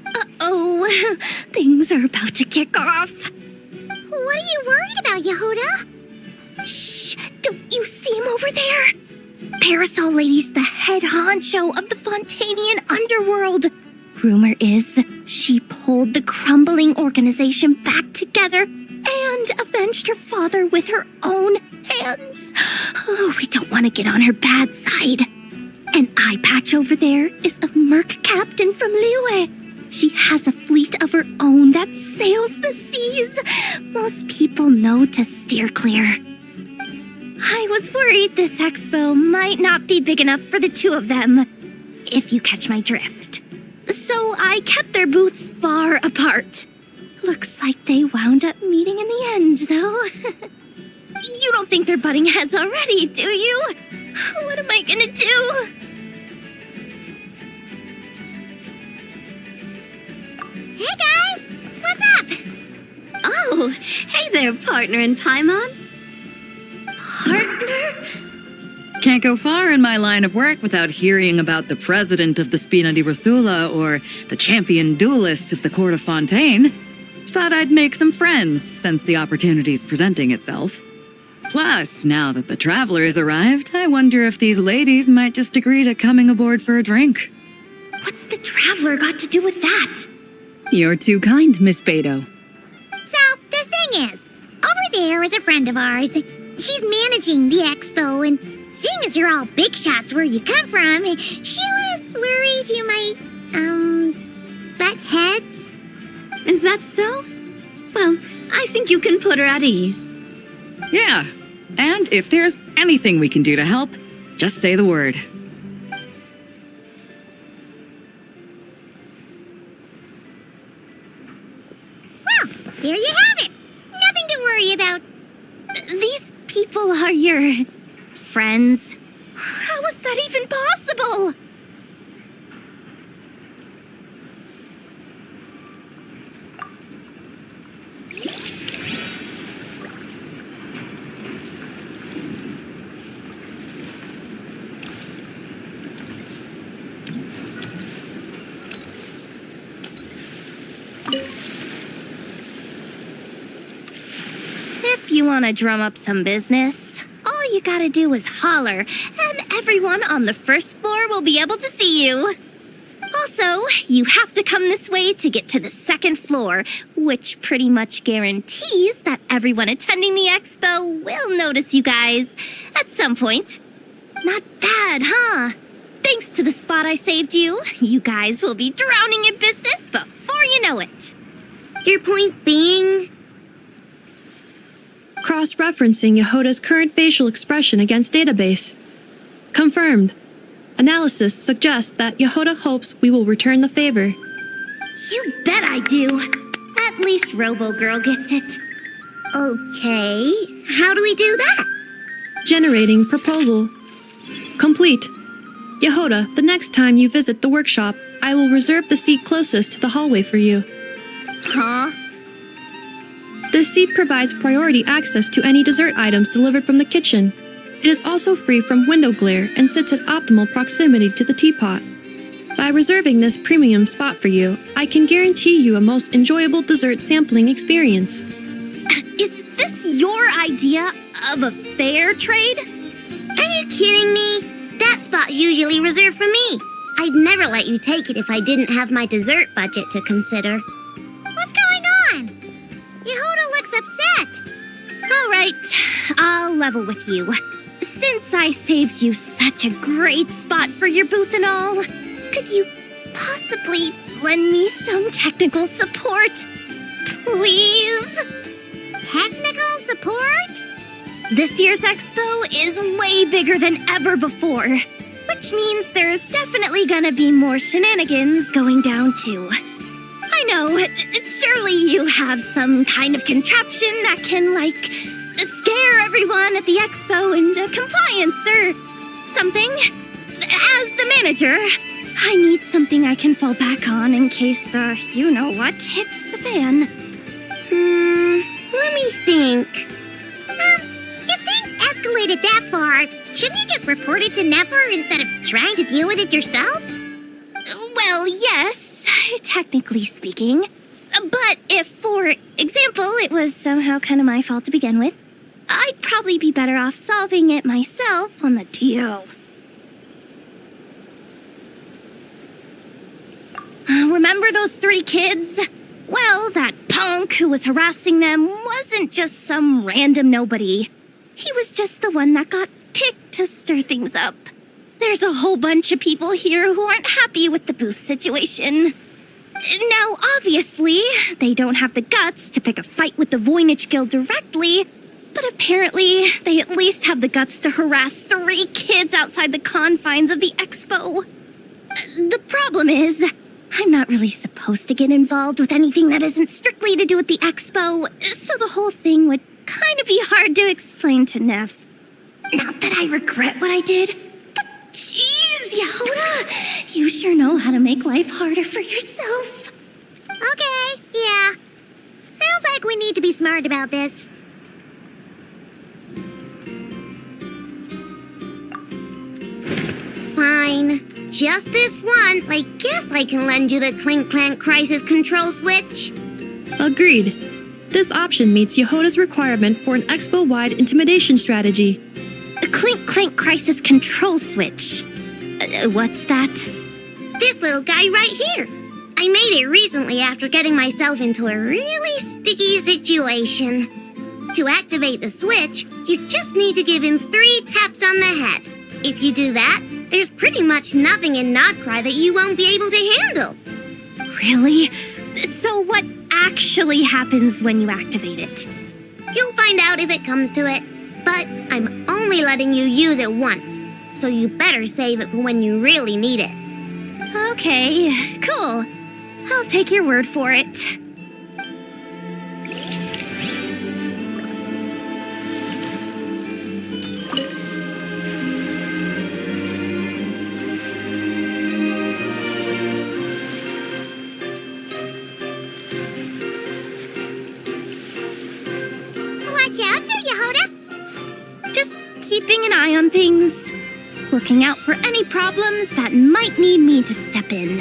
Uh-oh, things are about to kick off. What are you worried about, Yehuda? Shh! Don't you see him over there? Parasol Lady's the head honcho of the Fontanian underworld. Rumor is she pulled the crumbling organization back together and avenged her father with her own hands. Oh, we don't want to get on her bad side. An eye patch over there is a merc captain from Liyue. She has a fleet of her own that sails the seas. Most people know to steer clear. I was worried this expo might not be big enough for the two of them, if you catch my drift. So I kept their booths far apart. Looks like they wound up meeting in the end, though. You don't think they're butting heads already, do you? What am I gonna do?
Hey guys! What's up? Oh, hey there, partner in Paimon. Partner?
Can't go far in my line of work without hearing about the president of the Spina di Rosula or the champion duelists of the court of Fontaine. Thought I'd make some friends since the opportunity's presenting itself. Plus, now that the traveler's arrived, I wonder if these ladies might just agree to coming aboard for a drink.
What's the traveler got to do with that?
You're too kind, Miss Beto.
So, the thing is, over there is a friend of ours. She's managing the expo, and seeing as you're all big shots where you come from, she was worried you might, butt heads.
Is that so? Well, I think you can put her at ease.
Yeah, and if there's anything we can do to help, just say the word.
Well, there you have it. Nothing to worry about.
These people are your friends? How is that even possible? If you want to drum up some business, all you gotta do is holler, and everyone on the first floor will be able to see you. Also, you have to come this way to get to the second floor, which pretty much guarantees that everyone attending the expo will notice you guys at some point. Not bad, huh? Thanks to the spot I saved you, you guys will be drowning in business before you know it.
Your point being?
Cross-referencing Yehoda's current facial expression against database. Confirmed. Analysis suggests that Yehoda hopes we will return the favor.
You bet I do. At least Robo-Girl gets it.
Okay, how do we do that?
Generating proposal. Complete. Yehoda, the next time you visit the workshop, I will reserve the seat closest to the hallway for you.
Huh?
This seat provides priority access to any dessert items delivered from the kitchen. It is also free from window glare and sits at optimal proximity to the teapot. By reserving this premium spot for you, I can guarantee you a most enjoyable dessert sampling experience.
Is this your idea of a fair trade?
Are you kidding me? That spot's usually reserved for me. I'd never let you take it if I didn't have my dessert budget to consider. What's going on? Yehoda looks upset.
All right, I'll level with you. Since I saved you such a great spot for your booth and all, could you possibly lend me some technical support? Please?
Technical support?
This year's expo is way bigger than ever before, which means there's definitely gonna be more shenanigans going down too. I know, surely you have some kind of contraption that can, scare everyone at the expo into compliance or something. As the manager, I need something I can fall back on in case the you-know-what hits the fan.
Let me think. If things escalated that far, shouldn't you just report it to Never instead of trying to deal with it yourself?
Well, yes, technically speaking. But if, for example, it was somehow kind of my fault to begin with, I'd probably be better off solving it myself on the DL. Remember those 3 kids? Well, that punk who was harassing them wasn't just some random nobody. He was just the one that got picked to stir things up. There's a whole bunch of people here who aren't happy with the booth situation. Now, obviously, they don't have the guts to pick a fight with the Voynich Guild directly, but apparently they at least have the guts to harass 3 kids outside the confines of the expo. The problem is, I'm not really supposed to get involved with anything that isn't strictly to do with the expo, so the whole thing would kind of be hard to explain to Neff. Not that I regret what I did, but jeez, Yehoda, you sure know how to make life harder for yourself.
Okay, yeah. Sounds like we need to be smart about this. Fine. Just this once, I guess I can lend you the Clink Clank Crisis Control Switch.
Agreed. This option meets Yehoda's requirement for an expo-wide intimidation strategy.
A Clink Clank Crisis Control Switch. What's that?
This little guy right here. I made it recently after getting myself into a really sticky situation. To activate the switch, you just need to give him 3 taps on the head. If you do that, there's pretty much nothing in nod-krai that you won't be able to handle.
Really? So what actually happens when you activate it?
You'll find out if it comes to it, but I'm only letting you use it once, so you better save it for when you really need it.
Okay, cool. I'll take your word for it.
Watch out, Yehoda.
Just keeping an eye on things. Looking out for any problems that might need me to step in.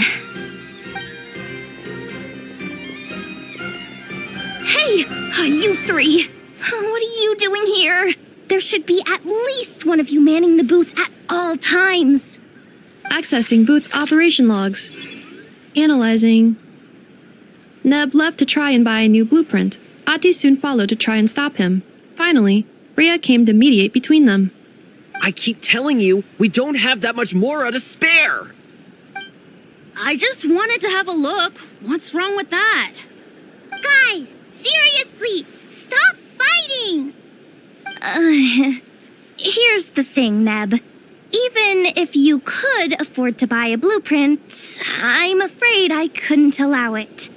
Hey, you 3! What are you doing here? There should be at least one of you manning the booth at all times.
Accessing booth operation logs. Analyzing. Neb left to try and buy a new blueprint. Ati soon followed to try and stop him. Finally, Rhea came to mediate between them.
I keep telling you, we don't have that much Mora to spare!
I just wanted to have a look. What's wrong with that?
Guys, seriously, stop fighting!
Here's the thing, Neb. Even if you could afford to buy a blueprint, I'm afraid I couldn't allow it.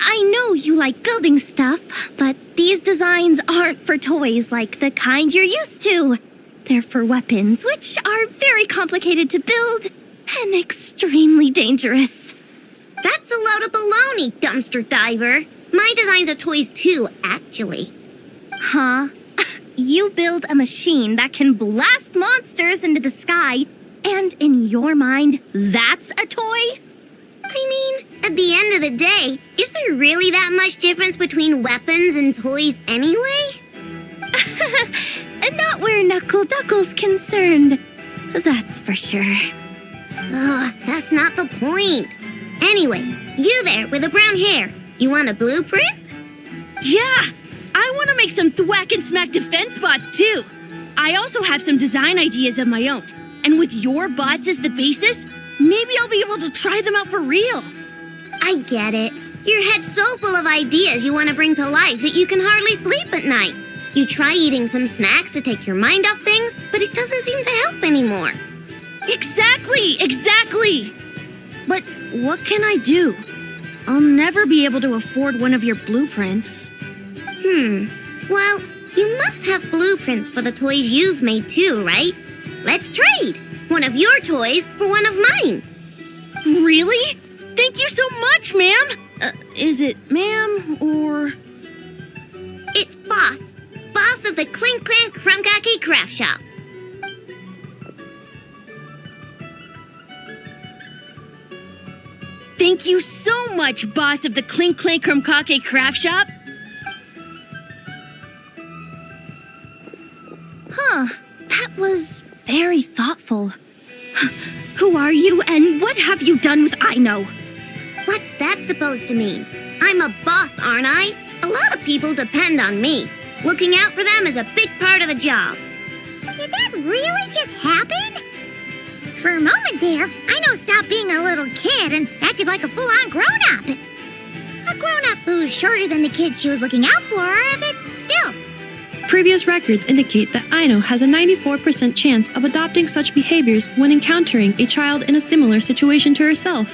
I know you like building stuff, but these designs aren't for toys like the kind you're used to. They're for weapons, which are very complicated to build and extremely dangerous.
That's a load of baloney, dumpster diver. My designs are toys too, actually.
Huh? You build a machine that can blast monsters into the sky, and in your mind, that's a toy?
I mean, at the end of the day, is there really that much difference between weapons and toys anyway?
Not where Knuckle Duckle's concerned. That's for sure.
Ugh, that's not the point. Anyway, you there with the brown hair, you want a blueprint?
Yeah! I want to make some thwack and smack defense bots too. I also have some design ideas of my own. And with your bots as the basis, maybe I'll be able to try them out for real.
I get it. Your head's so full of ideas you want to bring to life that you can hardly sleep at night. You try eating some snacks to take your mind off things, but it doesn't seem to help anymore.
Exactly! But what can I do? I'll never be able to afford one of your blueprints.
Well, you must have blueprints for the toys you've made too, right? Let's trade! One of your toys for one of mine.
Really? Thank you so much, ma'am! Is it ma'am or...
It's Boss. Boss of the Clink Clank Krumkake Craft Shop.
Thank you so much, boss of the Clink Clank Krumkake Craft Shop.
very thoughtful. Who are you, and what have you done with Aino?
What's that supposed to mean? I'm a boss, aren't I? A lot of people depend on me. Looking out for them is a big part of the job.
Did that really just happen? For a moment there, Aino stopped being a little kid and acted like a full-on grown-up. A grown-up who's shorter than the kid she was looking out for, but still.
Previous records indicate that Aino has a 94% chance of adopting such behaviors when encountering a child in a similar situation to herself.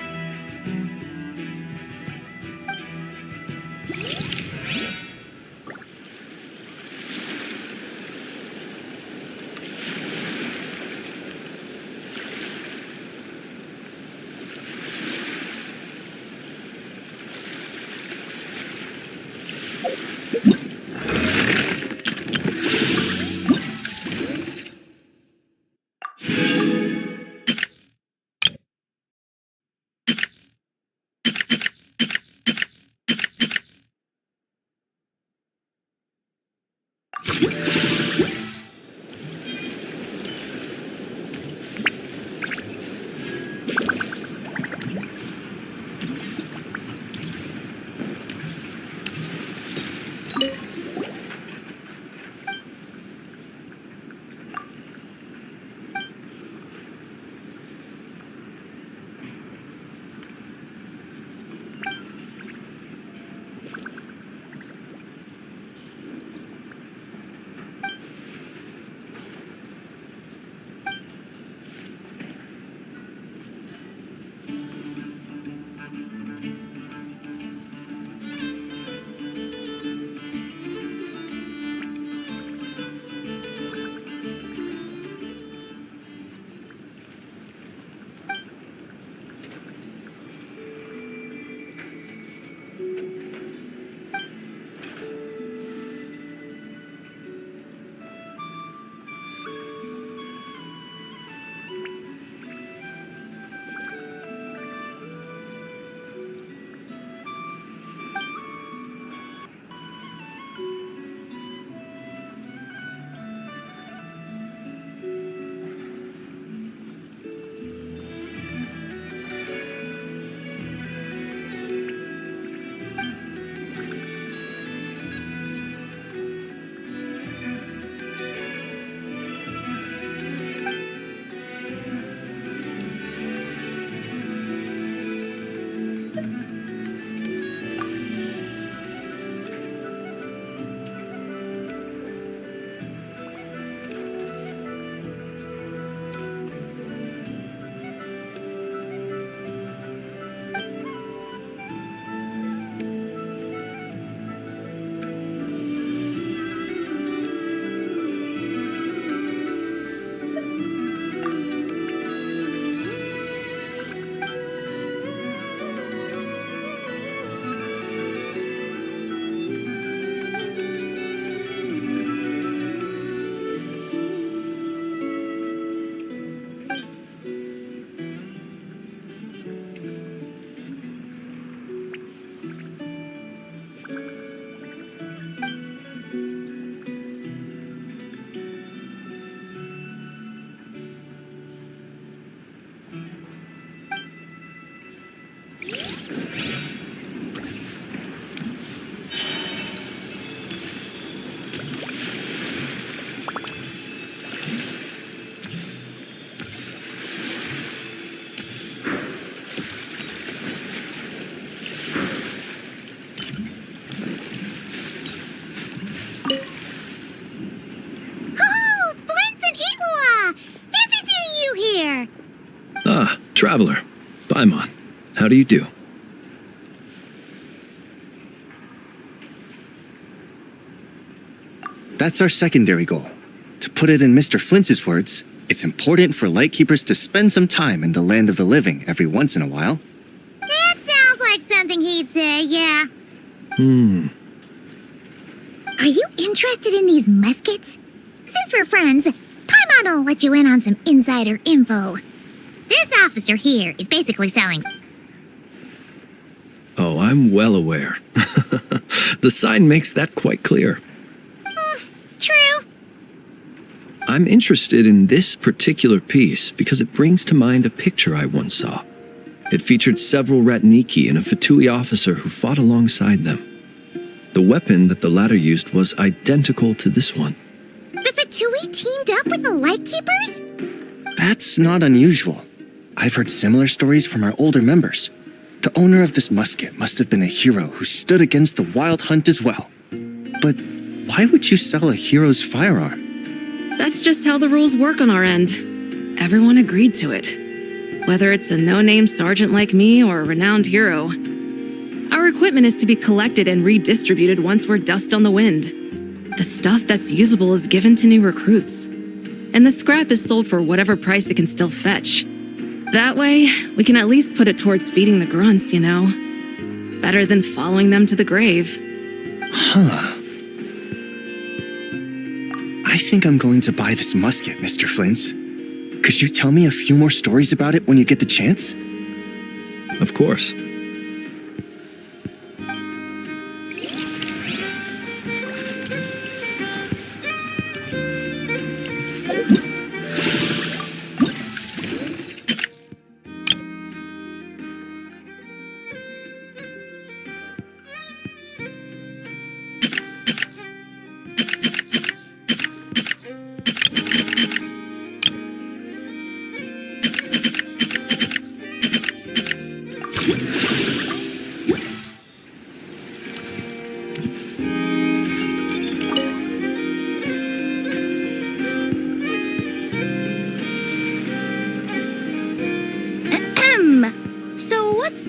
Traveler, Paimon, how do you do? That's our secondary goal. To put it in Mr. Flintz's words, it's important for Lightkeepers to spend some time in the land of the living every once in a while.
That sounds like something he'd say, yeah. Are you interested in these muskets? Since we're friends, Paimon will let you in on some insider info. This officer here is basically selling...
Oh, I'm well aware. The sign makes that quite clear.
True.
I'm interested in this particular piece because it brings to mind a picture I once saw. It featured several Ratniki and a Fatui officer who fought alongside them. The weapon that the latter used was identical to this one.
The Fatui teamed up with the Lightkeepers?
That's not unusual. I've heard similar stories from our older members. The owner of this musket must have been a hero who stood against the Wild Hunt as well. But why would you sell a hero's firearm?
That's just how the rules work on our end. Everyone agreed to it. Whether it's a no-name sergeant like me or a renowned hero. Our equipment is to be collected and redistributed once we're dust on the wind. The stuff that's usable is given to new recruits. And the scrap is sold for whatever price it can still fetch. That way, we can at least put it towards feeding the grunts, you know? Better than following them to the grave.
Huh. I think I'm going to buy this musket, Mr. Flint's. Could you tell me a few more stories about it when you get the chance?
Of course.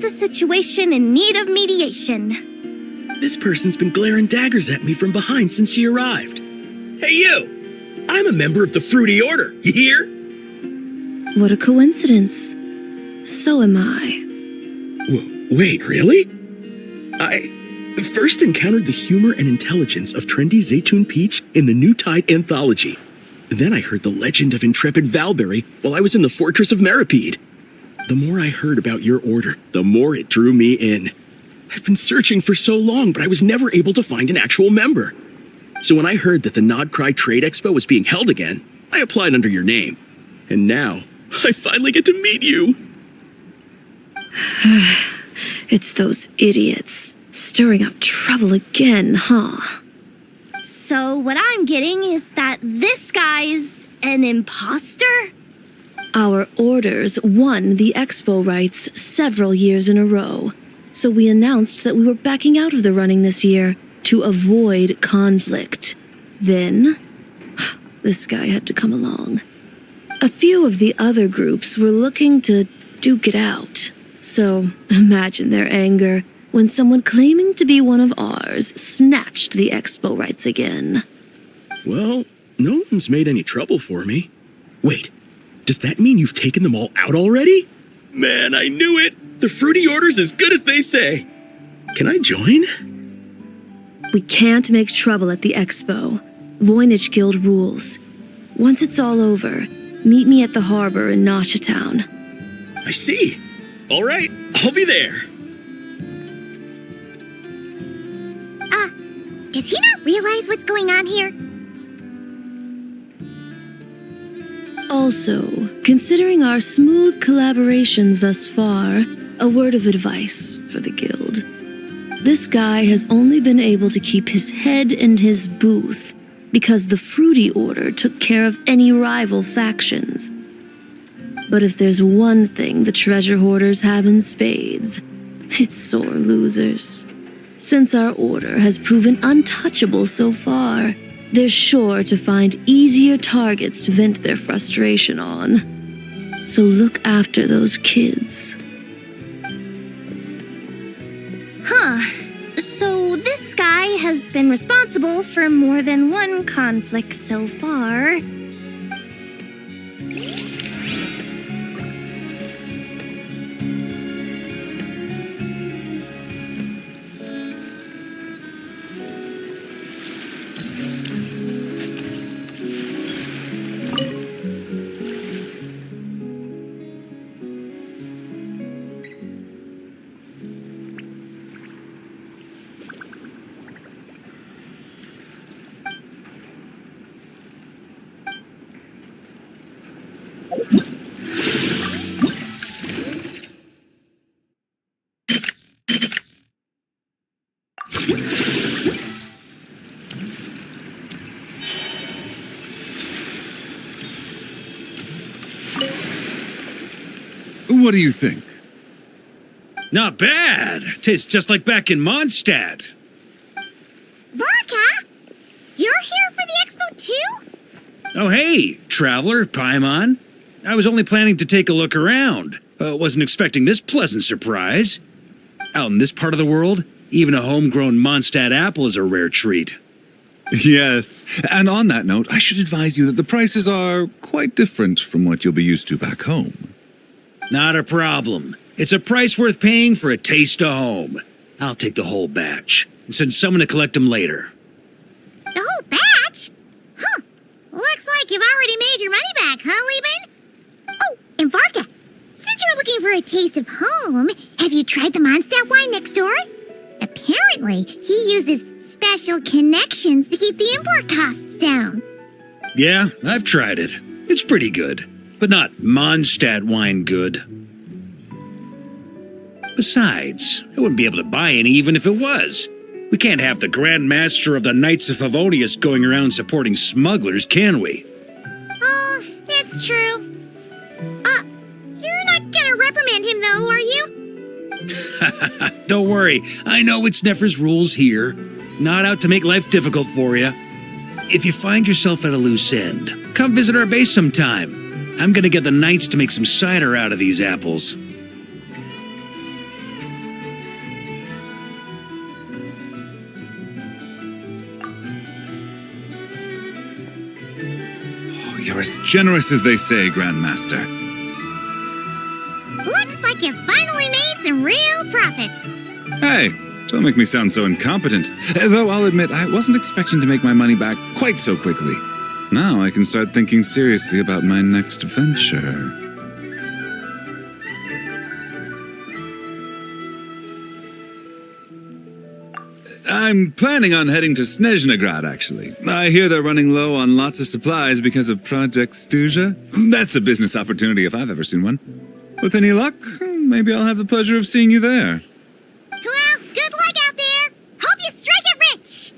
Situation in need of mediation.
This person's been glaring daggers at me from behind since she arrived. Hey, you! I'm a member of the Fruity Order. You hear?
What a coincidence. So am I.
Wait, really? I first encountered the humor and intelligence of trendy Zaytun Peach in the New Tide anthology. Then I heard the legend of intrepid Valberry while I was in the Fortress of Meripede. The more I heard about your order, the more it drew me in. I've been searching for so long, but I was never able to find an actual member. So when I heard that the nod-krai Trade Expo was being held again, I applied under your name. And now, I finally get to meet you.
It's those idiots. Stirring up trouble again, huh?
So what I'm getting is that this guy's an imposter?
Our orders won the expo rights several years in a row, so we announced that we were backing out of the running this year to avoid conflict. Then, this guy had to come along. A few of the other groups were looking to duke it out, so imagine their anger when someone claiming to be one of ours snatched the expo rights again.
Well, no one's made any trouble for me. Wait. Does that mean you've taken them all out already? Man, I knew it! The Fruity Order's as good as they say. Can I join?
We can't make trouble at the expo. Voynich Guild rules. Once it's all over, meet me at the harbor in Nasha Town.
I see. All right, I'll be there.
Does he not realize what's going on here?
Also, considering our smooth collaborations thus far, a word of advice for the guild. This guy has only been able to keep his head in his booth because the Fruity Order took care of any rival factions. But if there's one thing the treasure hoarders have in spades, it's sore losers. Since our order has proven untouchable so far, they're sure to find easier targets to vent their frustration on. So look after those kids.
Huh. So this guy has been responsible for more than one conflict so far.
What do you think?
Not bad. Tastes just like back in Mondstadt.
Varka? You're here for the expo too?
Oh, hey, traveler, Paimon. I was only planning to take a look around. Wasn't expecting this pleasant surprise. Out in this part of the world, even a homegrown Mondstadt apple is a rare treat.
Yes, and on that note, I should advise you that the prices are quite different from what you'll be used to back home.
Not a problem. It's a price worth paying for a taste of home. I'll take the whole batch and send someone to collect them later.
The whole batch? Huh. Looks like you've already made your money back, huh, Lieben? Oh, and Varka, since you're looking for a taste of home, have you tried the Mondstadt wine next door? Apparently, he uses special connections to keep the import costs down.
Yeah, I've tried it. It's pretty good, but not Mondstadt wine good. Besides, I wouldn't be able to buy any even if it was. We can't have the Grand Master of the Knights of Favonius going around supporting smugglers, can we?
Oh, that's true. You're not gonna reprimand him though, are you?
Don't worry, I know it's Nefer's rules here. Not out to make life difficult for you. If you find yourself at a loose end, come visit our base sometime. I'm gonna get the Knights to make some cider out of these apples.
You're as generous as they say, Grandmaster.
Looks like you finally made some real profit.
Hey, don't make me sound so incompetent. Though I'll admit, I wasn't expecting to make my money back quite so quickly. Now I can start thinking seriously about my next venture. I'm planning on heading to Snezhnegrad, actually. I hear they're running low on lots of supplies because of Project Stuja. That's a business opportunity if I've ever seen one. With any luck, maybe I'll have the pleasure of seeing you there.
Well, good luck out there. Hope you strike it rich.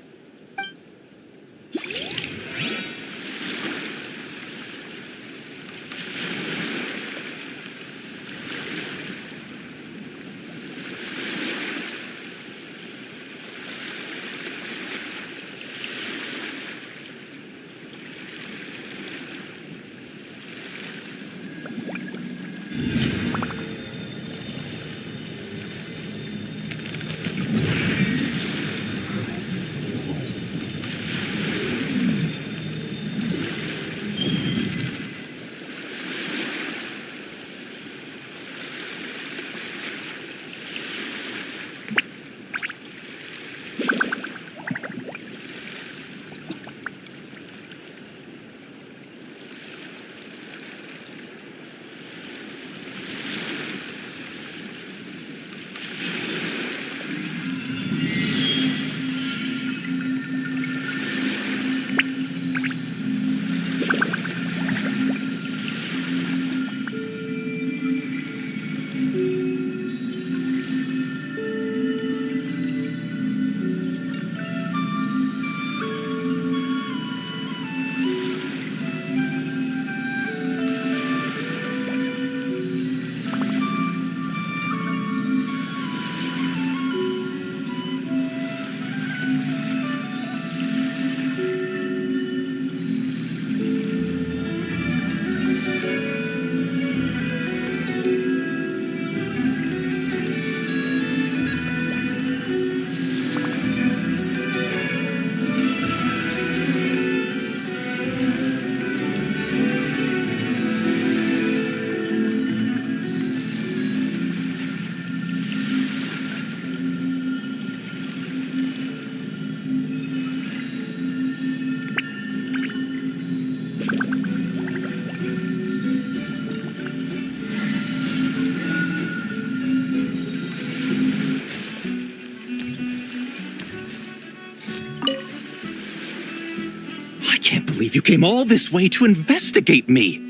believe you came all this way to investigate me.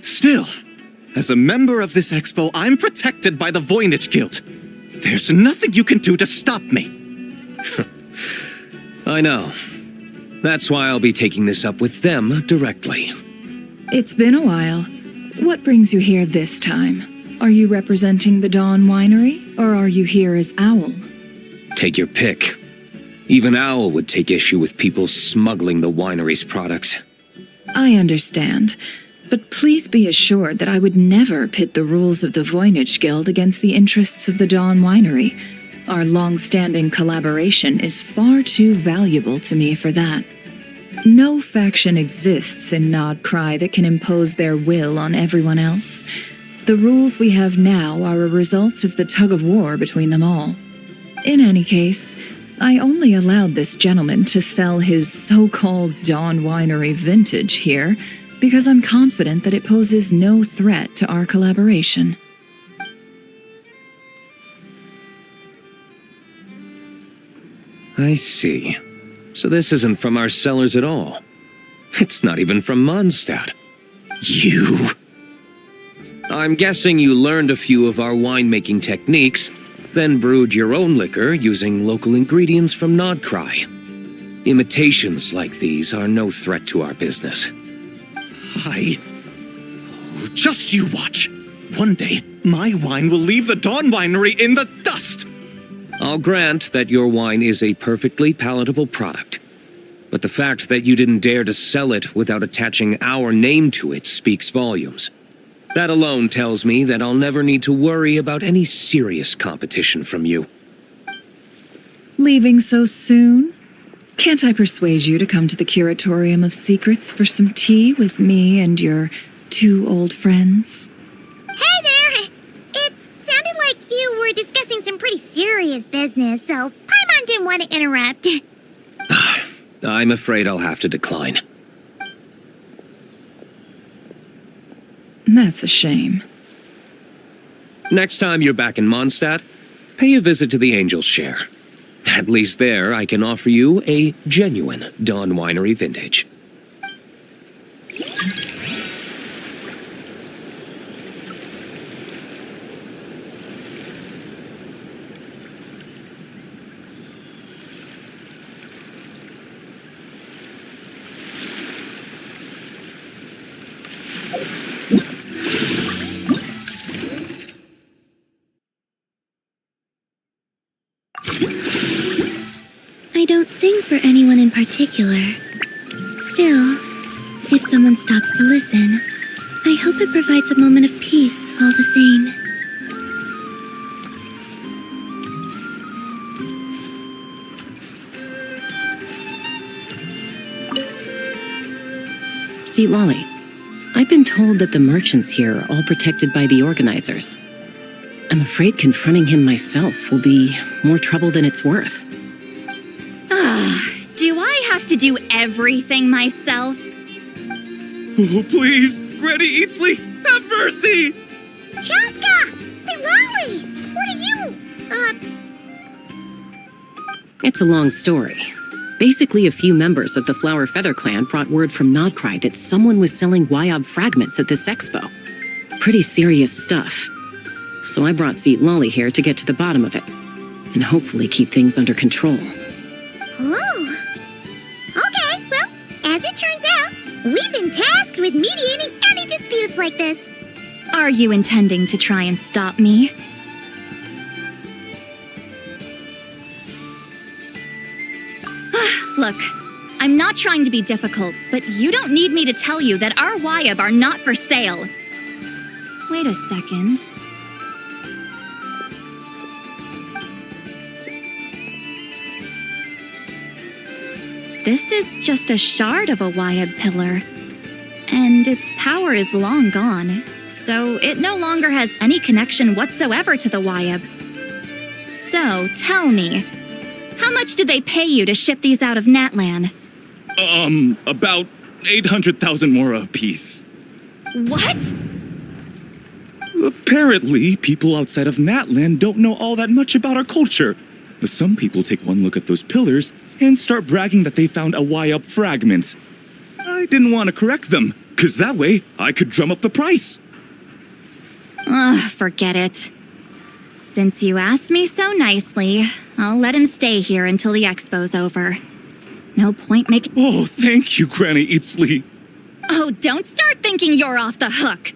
Still, as a member of this expo, I'm protected by the Voynich Guild.
There's nothing you can do to stop me.
I know. That's why I'll be taking this up with them directly.
It's been a while. What brings you here this time? Are you representing the Dawn Winery, or are you here as Owl?
Take your pick. Even Owl would take issue with people smuggling the winery's products.
I understand, but please be assured that I would never pit the rules of the Voynich Guild against the interests of the Dawn Winery. Our long-standing collaboration is far too valuable to me for that. No faction exists in nod-krai that can impose their will on everyone else. The rules we have now are a result of the tug-of-war between them all. In any case, I only allowed this gentleman to sell his so-called Dawn Winery vintage here because I'm confident that it poses no threat to our collaboration.
I see. So this isn't from our cellars at all. It's not even from Mondstadt. You... I'm guessing you learned a few of our winemaking techniques, then brewed your own liquor using local ingredients from nod-krai. Imitations like these are no threat to our business.
Just you watch. One day, my wine will leave the Dawn Winery in the dust.
I'll grant that your wine is a perfectly palatable product. But the fact that you didn't dare to sell it without attaching our name to it speaks volumes. That alone tells me that I'll never need to worry about any serious competition from you.
Leaving so soon? Can't I persuade you to come to the Curatorium of Secrets for some tea with me and your two old friends?
Hey there! It sounded like you were discussing some pretty serious business, so Paimon didn't want to interrupt.
I'm afraid I'll have to decline.
That's a shame.
Next time you're back in Mondstadt, pay a visit to the Angel's Share. At least there, I can offer you a genuine Dawn Winery vintage.
I don't sing for anyone in particular. Still, if someone stops to listen, I hope it provides a moment of peace all the same.
See, Lolly, I've been told that the merchants here are all protected by the organizers. I'm afraid confronting him myself will be more trouble than it's worth.
Do I have to do everything myself?
Oh, please, Granny Eatsley, have mercy!
Chaska! Say, Lolly! What are you,
It's a long story. Basically, a few members of the Flower Feather clan brought word from nod-krai that someone was selling Wyob fragments at this expo. Pretty serious stuff. So I brought Seat Lolly here to get to the bottom of it, and hopefully keep things under control.
Oh. Okay, well, as it turns out, we've been tasked with mediating any disputes like this.
Are you intending to try and stop me? Look, I'm not trying to be difficult, but you don't need me to tell you that our Wyob are not for sale. Wait a second. This is just a shard of a Wyob pillar, and its power is long gone, so it no longer has any connection whatsoever to the Wyob. So, tell me, how much did they pay you to ship these out of Natlan?
About 800,000 more apiece.
What?
Apparently, people outside of Natlan don't know all that much about our culture. Some people take one look at those pillars and start bragging that they found a Wyob fragment. I didn't want to correct them, because that way I could drum up the price.
Ugh, forget it. Since you asked me so nicely, I'll let him stay here until the expo's over. No point making—
Oh, thank you, Granny Eatsley.
Oh, don't start thinking you're off the hook.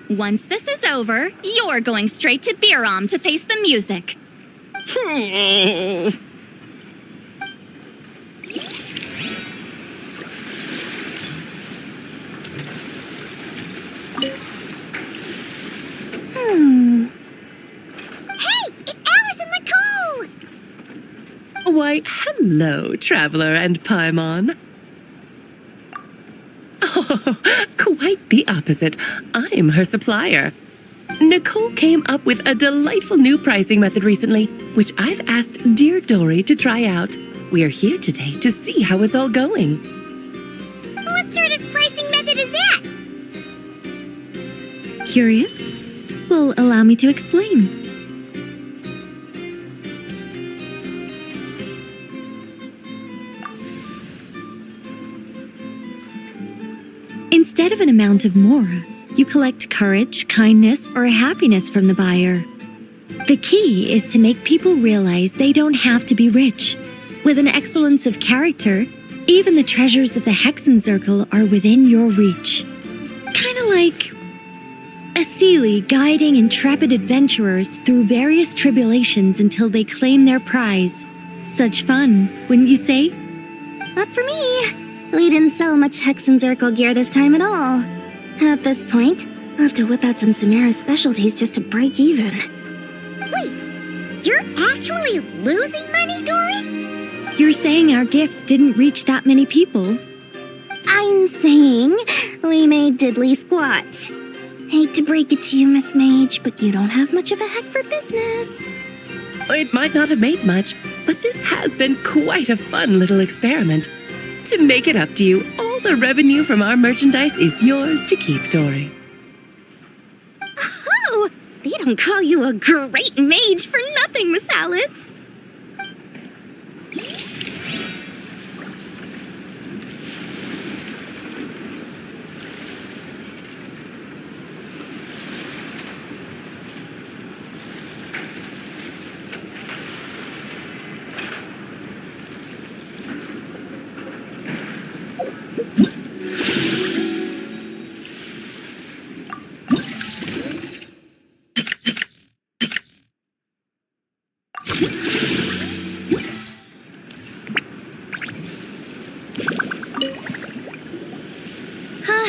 Once this is over, you're going straight to Biram to face the music.
Hey, it's Alice and Nicole!
Why, hello, Traveler and Paimon. Oh, quite the opposite. I'm her supplier. Nicole came up with a delightful new pricing method recently, which I've asked dear Dory to try out. We're here today to see how it's all going.
What sort of pricing method is that?
Curious? Well, allow me to explain. Instead of an amount of mora, you collect courage, kindness, or happiness from the buyer. The key is to make people realize they don't have to be rich. With an excellence of character, even the treasures of the Hexen Circle are within your reach. Kinda like a Seelie guiding intrepid adventurers through various tribulations until they claim their prize. Such fun, wouldn't you say?
Not for me. We didn't sell much Hexen Circle gear this time at all. At this point, I'll have to whip out some Samara specialties just to break even.
Wait, you're actually losing money, Dory?
You're saying our gifts didn't reach that many people?
I'm saying we made diddly squat. Hate to break it to you, Miss Mage, but you don't have much of a head for business.
It might not have made much, but this has been quite a fun little experiment. To make it up to you, all the revenue from our merchandise is yours to keep, Dory.
Oh, they don't call you a great mage for nothing, Miss Alice.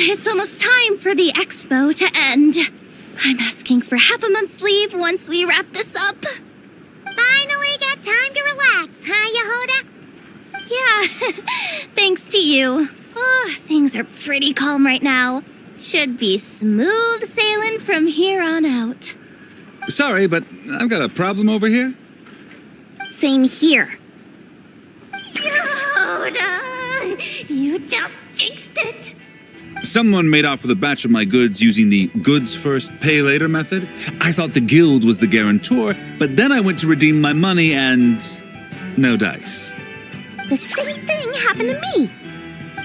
It's almost time for the expo to end. I'm asking for half a month's leave once we wrap this up.
Finally got time to relax, huh, Yehuda?
Yeah, thanks to you. Oh, things are pretty calm right now. Should be smooth sailing from here on out.
Sorry, but I've got a problem over here.
Same here. Yehuda, you just jinxed it.
Someone made off with a batch of my goods using the goods first, pay later method. I thought the guild was the guarantor, but then I went to redeem my money and no dice.
The same thing happened to me.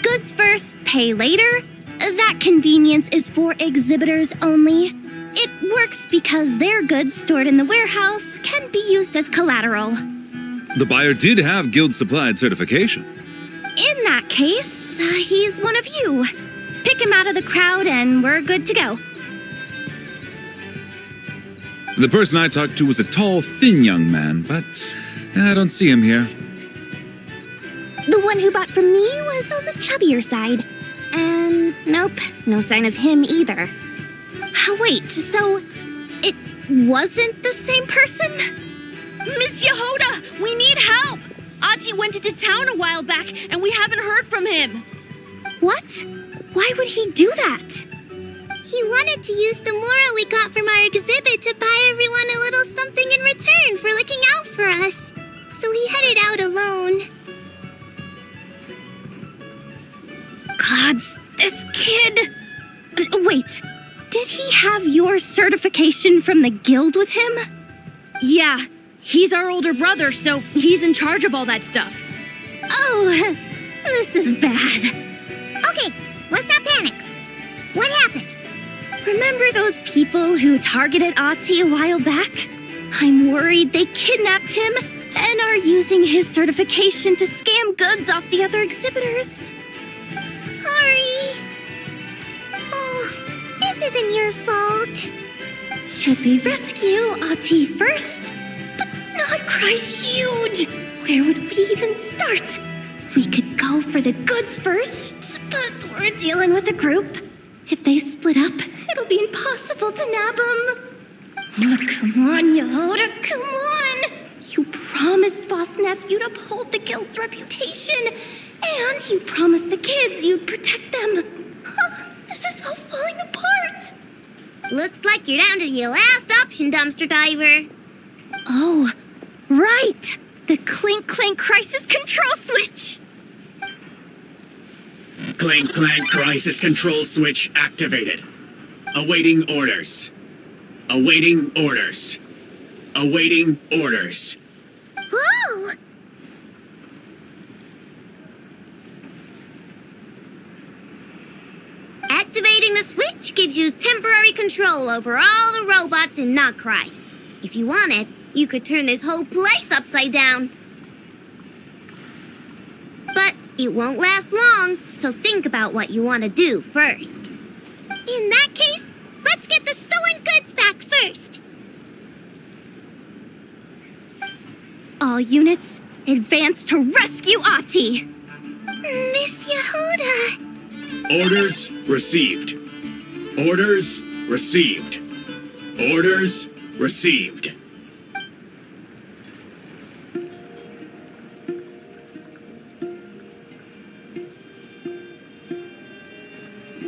Goods first, pay later? That convenience is for exhibitors only. It works because their goods stored in the warehouse can be used as collateral.
The buyer did have guild supplied certification.
In that case, he's one of you. Pick him out of the crowd and we're good to go.
The person I talked to was a tall, thin young man, but I don't see him here.
The one who bought from me was on the chubbier side. And nope, no sign of him either. Wait, so it wasn't the same person?
Miss Yehuda, we need help! Ati went into town a while back and we haven't heard from him.
What? Why would he do that?
He wanted to use the mora we got from our exhibit to buy everyone a little something in return for looking out for us. So he headed out alone.
Gods, this kid... Wait, did he have your certification from the guild with him?
Yeah, he's our older brother, so he's in charge of all that stuff.
Oh, this is bad.
Okay, let's not panic. What happened?
Remember those people who targeted Ati a while back? I'm worried they kidnapped him and are using his certification to scam goods off the other exhibitors.
Sorry. Oh, this isn't your fault.
Should we rescue Ahti first? But nod-krai's huge. Where would we even start? We could go for the goods first, but we're dealing with a group. If they split up, it'll be impossible to nab them. Oh, come on, Yehoda, come on! You promised Boss Neff you'd uphold the guild's reputation, and you promised the kids you'd protect them. This is all falling apart.
Looks like you're down to your last option, dumpster diver.
Oh, right! The Clink Clank Crisis Control Switch!
Clink Clank Crisis Control Switch activated. Awaiting orders. Awaiting orders. Awaiting orders.
Whoa! Activating the switch gives you temporary control over all the robots in nod-krai. If you wanted, you could turn this whole place upside down. But it won't last long, so think about what you want to do first. In that case, let's get the stolen goods back first.
All units, advance to rescue Ahti!
Miss Yehoda!
Orders received. Orders received. Orders received.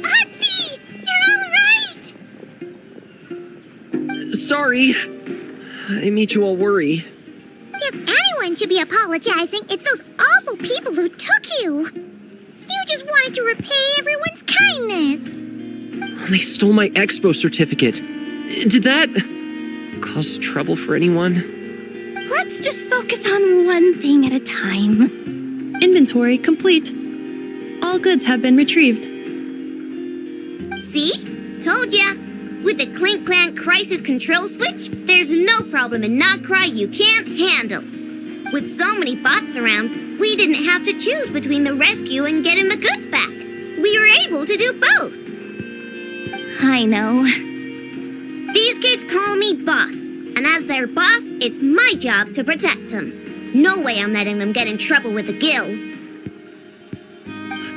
Ahti! You're all right!
Sorry. I made you all worry.
If anyone should be apologizing, it's those awful people who took you. You just wanted to repay everyone's kindness.
They stole my expo certificate. Did that cause trouble for anyone?
Let's just focus on one thing at a time.
Inventory complete. All goods have been retrieved.
See? Told ya. With the Clink Clank Crisis Control Switch, there's no problem in nod-krai you can't handle. With so many bots around, we didn't have to choose between the rescue and getting the goods back. We were able to do both.
I know.
These kids call me boss, and as their boss, it's my job to protect them. No way I'm letting them get in trouble with the guild.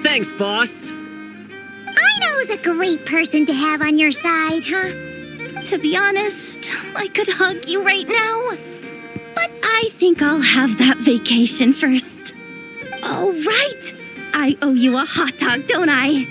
Thanks, boss.
Aino's a great person to have on your side, huh?
To be honest, I could hug you right now. But I think I'll have that vacation first. Oh, right! I owe you a hot dog, don't I?